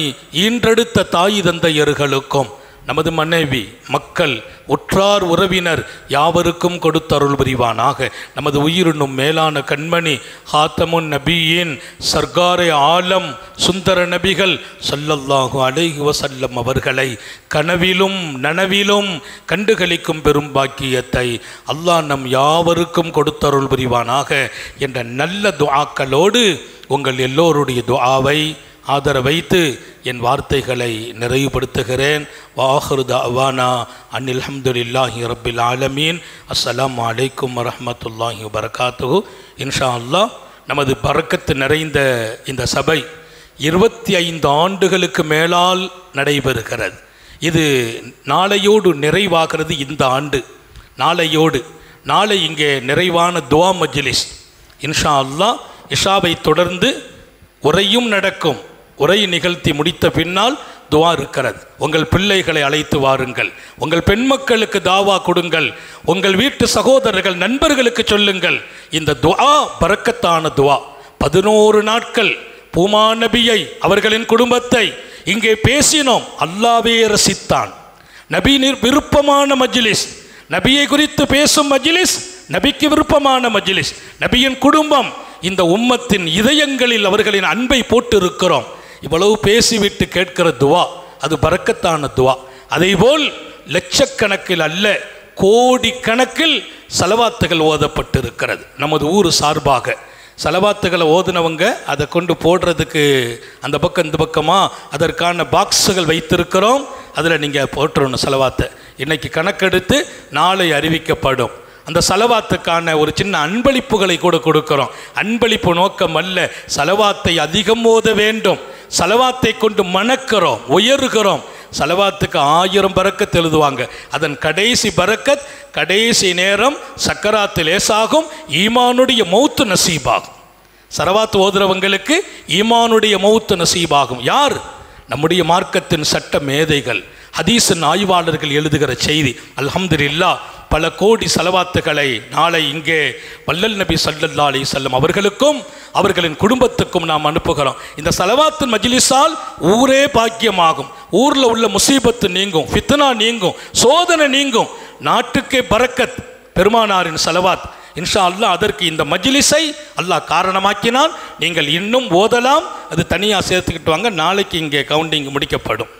ஈன்றெடுத்த தாய் தந்தையர்களுக்கும் நமது மனைவி மக்கள் உற்றார் உறவினர் யாவருக்கும் கொடுத்தருள் புரிவானாக. நமது உயிரினும் மேலான கண்மணி ஹாத்தமுன் நபியின் சர்க்காரே ஆலம் சுந்தர நபிகள் ஸல்லல்லாஹு அலைஹி வஸல்லம் அவர்களை கனவிலும் நனவிலும் கண்டுகளிக்கும் பெரும் பாக்கியத்தை அல்லாஹ் நம் யாவருக்கும் கொடுத்தருள் புரிவானாக என்ற நல்ல துஆக்களோடு உங்கள் எல்லோருடைய துஆவை ஆதர வைத்து என் வார்த்தைகளை நிறைவுபடுத்துகிறேன். வாஹிரு தஅவானா அனில் ஹம்துலில்லாஹி ரப்பில் ஆலமீன். அஸ்ஸலாமு அலைக்கும் வரஹ்மத்துல்லாஹி வபரகாத்துஹு. இன்ஷா அல்லாஹ் நமது பரக்கத்து நிறைந்த இந்த சபை 25 ஆண்டுகளுக்கு மேலால் நடைபெறுகிறது. இது நாளையோடு நிறைவாகிறது. இந்த ஆண்டு நாளையோடு, நாளை இங்கே நிறைவான துஆ மஜ்லிஸ் இன்ஷா அல்லாஹ். இஷாவை தொடர்ந்து உரையும் நடக்கும். உரை நிகழ்த்தி முடித்த பின்னால் துஆ இருக்கிறது. உங்கள் பிள்ளைகளை அழைத்து வாருங்கள், உங்கள் பெண் மக்களுக்கு தாவா கொடுங்கள், உங்கள் வீட்டு சகோதரர்கள் நண்பர்களுக்கு சொல்லுங்கள். இந்த துஆ பரக்கத்தான துஆ. 11 நாட்கள் பூமா நபியை அவர்களின் குடும்பத்தை இங்கே பேசினோம். அல்லாஹ்வே ரசித்தான். நபி விருப்பமான மஜ்லிஸ், நபியை குறித்து பேசும் மஜ்லிஸ், நபிக்கு விருப்பமான மஜ்லிஸ். நபியின் குடும்பம் இந்த உம்மத்தின் இதயங்களில் அவர்களின் அன்பை போட்டு இருக்கிறோம். இவ்வளவு பேசிவிட்டு கேட்கிற துவா அது பரக்கத்தான துவா. அதேபோல் லட்சக்கணக்கில் அல்ல கோடி கணக்கில் சலவாத்துகள் ஓதப்பட்டிருக்கிறது. நமது ஊர் சார்பாக சலவாத்துகளை ஓதுனவங்க அதை கொண்டு போடுறதுக்கு அந்த பக்கம் இந்த பக்கமாக அதற்கான பாக்ஸுகள் வைத்திருக்கிறோம். அதில் நீங்கள் போட்டுறணும் சலவாத்தை. இன்றைக்கி கணக்கெடுத்து நாளை அறிவிக்கப்படும். அந்த சலவாத்துக்கான ஒரு சின்ன அன்பளிப்புகளை கூட கொடுக்கிறோம். அன்பளிப்பு நோக்கம் அல்ல, சலவாத்தை அதிகம் ஓத வேண்டும். சலவாத்தை கொண்டு மணக்கிறோம், உயர்கிறோம். சலவாத்துக்கு 1000 பரக்கத் எழுதுவாங்க. அதன் கடைசி பரக்கத் கடைசி நேரம் சக்கராத்து லேசாகும், ஈமானுடைய மௌத்து நசீபாகும். சலவாத்து ஓதுறவங்களுக்கு ஈமானுடைய மௌத்து நசீபாகும். யார்? நம்முடைய மார்க்கத்தின் சட்ட மேதைகள், ஹதீஸின் ஆய்வாளர்கள் எழுதுகிற செய்தி. அல்ஹம்துலில்லாஹ், பல கோடி சலவாத்துகளை நாளை இங்கே வல்லல் நபி ஸல்லல்லாஹு அலைஹி வஸல்லம் அவர்களுக்கும் அவர்களின் குடும்பத்துக்கும் நாம் அனுப்புகிறோம். இந்த சலவாத்து மஜ்லிஸால் ஊரே பாக்கியமாகும், ஊரில் உள்ள முசீபத்து நீங்கும், ஃபித்னா நீங்கும், சோதனை நீங்கும், நாட்டுக்கே பரக்கத். பெருமானாரின் சலவாத் இன்ஷா அல்லாஹ். அதற்கு இந்த மஜ்லிஸை அல்லாஹ் காரணமாக்கினால் நீங்கள் இன்னும் ஓதலாம். அது தனியாக சேர்த்துக்கிட்டு வாங்க, நாளைக்கு இங்கே கவுண்டிங் முடிக்கப்படும்.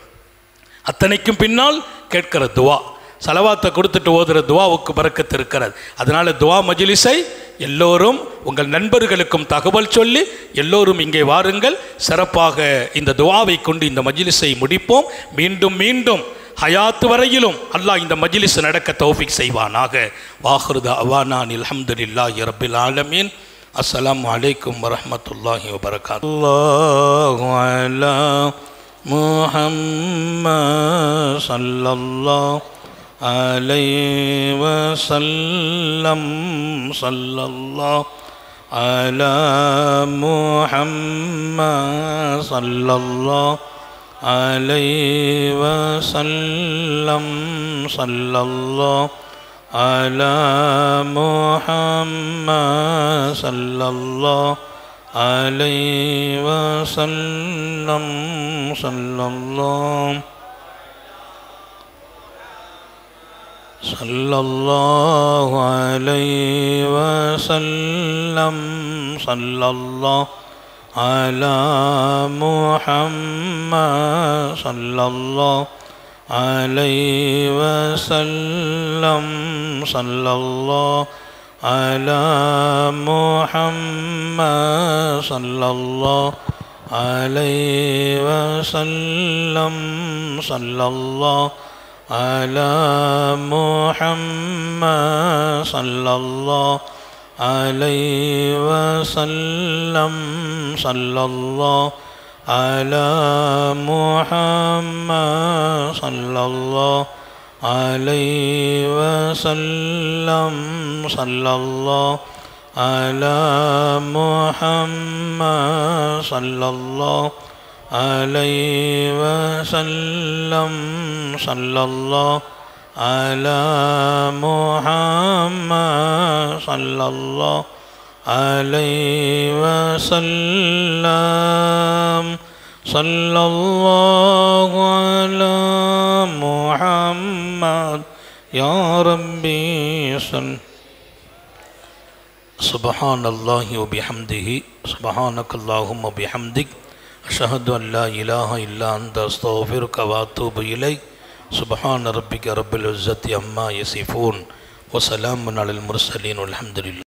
அத்தனைக்கும் பின்னால் கேட்கிற துவா, சலவாத்தை கொடுத்துட்டு ஓதுற துவாவுக்கு பரக்கத்து இருக்கிறது. அதனால் துவா மஜ்லிஸை எல்லோரும் உங்கள் நண்பர்களுக்கும் தகவல் சொல்லி எல்லோரும் இங்கே வாருங்கள். சிறப்பாக இந்த துவாவை கொண்டு இந்த மஜ்லிஸை முடிப்போம். மீண்டும் மீண்டும் ஹயாத்து வரையிலும் அல்லாஹ் இந்த மஜ்லிஸ் நடக்க தௌஃபீக் செய்வானாக. வாஹிரு தஅவானா அல்ஹம்துலில்லாஹி ரப்பில் ஆலமீன். அஸ்ஸலாமு அலைக்கும் வரஹ்மத்துல்லாஹி வபரகாத்துஹு. அல்லாஹு அலா முஹம்மத் ஸல்லல்லாஹு அலைஹி வஸல்லம். ஸல்லல்லாஹு அலா முஹம்மத் ஸல்லல்லாஹு அலைஹி வஸல்லம். ஸல்லல்லாஹு அலா முஹம்மத் ஸல்லல்லாஹு அலைஹி வஸல்லம். ஸல்லல்லாஹு அலைஹி வஸல்லம். ஸல்லல்லாஹு அலா முஹம்மத் ஸல்லல்லாஹு அலைஹி வஸல்லம். ஸல்லல்லாஹு அலா முஹம்மத் ஸல்லல்லாஹு அலைஹி வஸல்லம். ஸல்லல்லாஹு அலா முஹம்மத் ஸல்லல்லாஹு அலைஹி வஸல்லம். ஸல்லல்லாஹு அலா முஹம்மத் ஸல்லல்லாஹு அலைஹி வஸல்லம். ஸல்லல்லாஹு அலா முஹம்மத் ஸல்லல்லாஹு அலைஹி வஸல்லம். ஸல்லல்லாஹு அலா முஹம்மத் ஸல்லல்லாஹு அலைஹி வஸல்லம். ஸல்லல்லாஹு அலா முஹம்மத் யா ரப்பி ஸல். சுப்ஹானல்லாஹி வ பிஹம்திஹி சுப்ஹானக்கல்லாஹும்ம வ பிஹம்திக் அஷ்ஹது அன் லா இலாஹா இல்லா அன்த அஸ்தக்ஃபிருக வ அத்தூபு இலைக். சுப்ஹான ரப்பிக ரப்பில் இஸ்ஸத்தி அம்மா யசிஃபூன் வ ஸலாமுன் அலல் முர்ஸலீன் வல்ஹம்துலில்லாஹ்.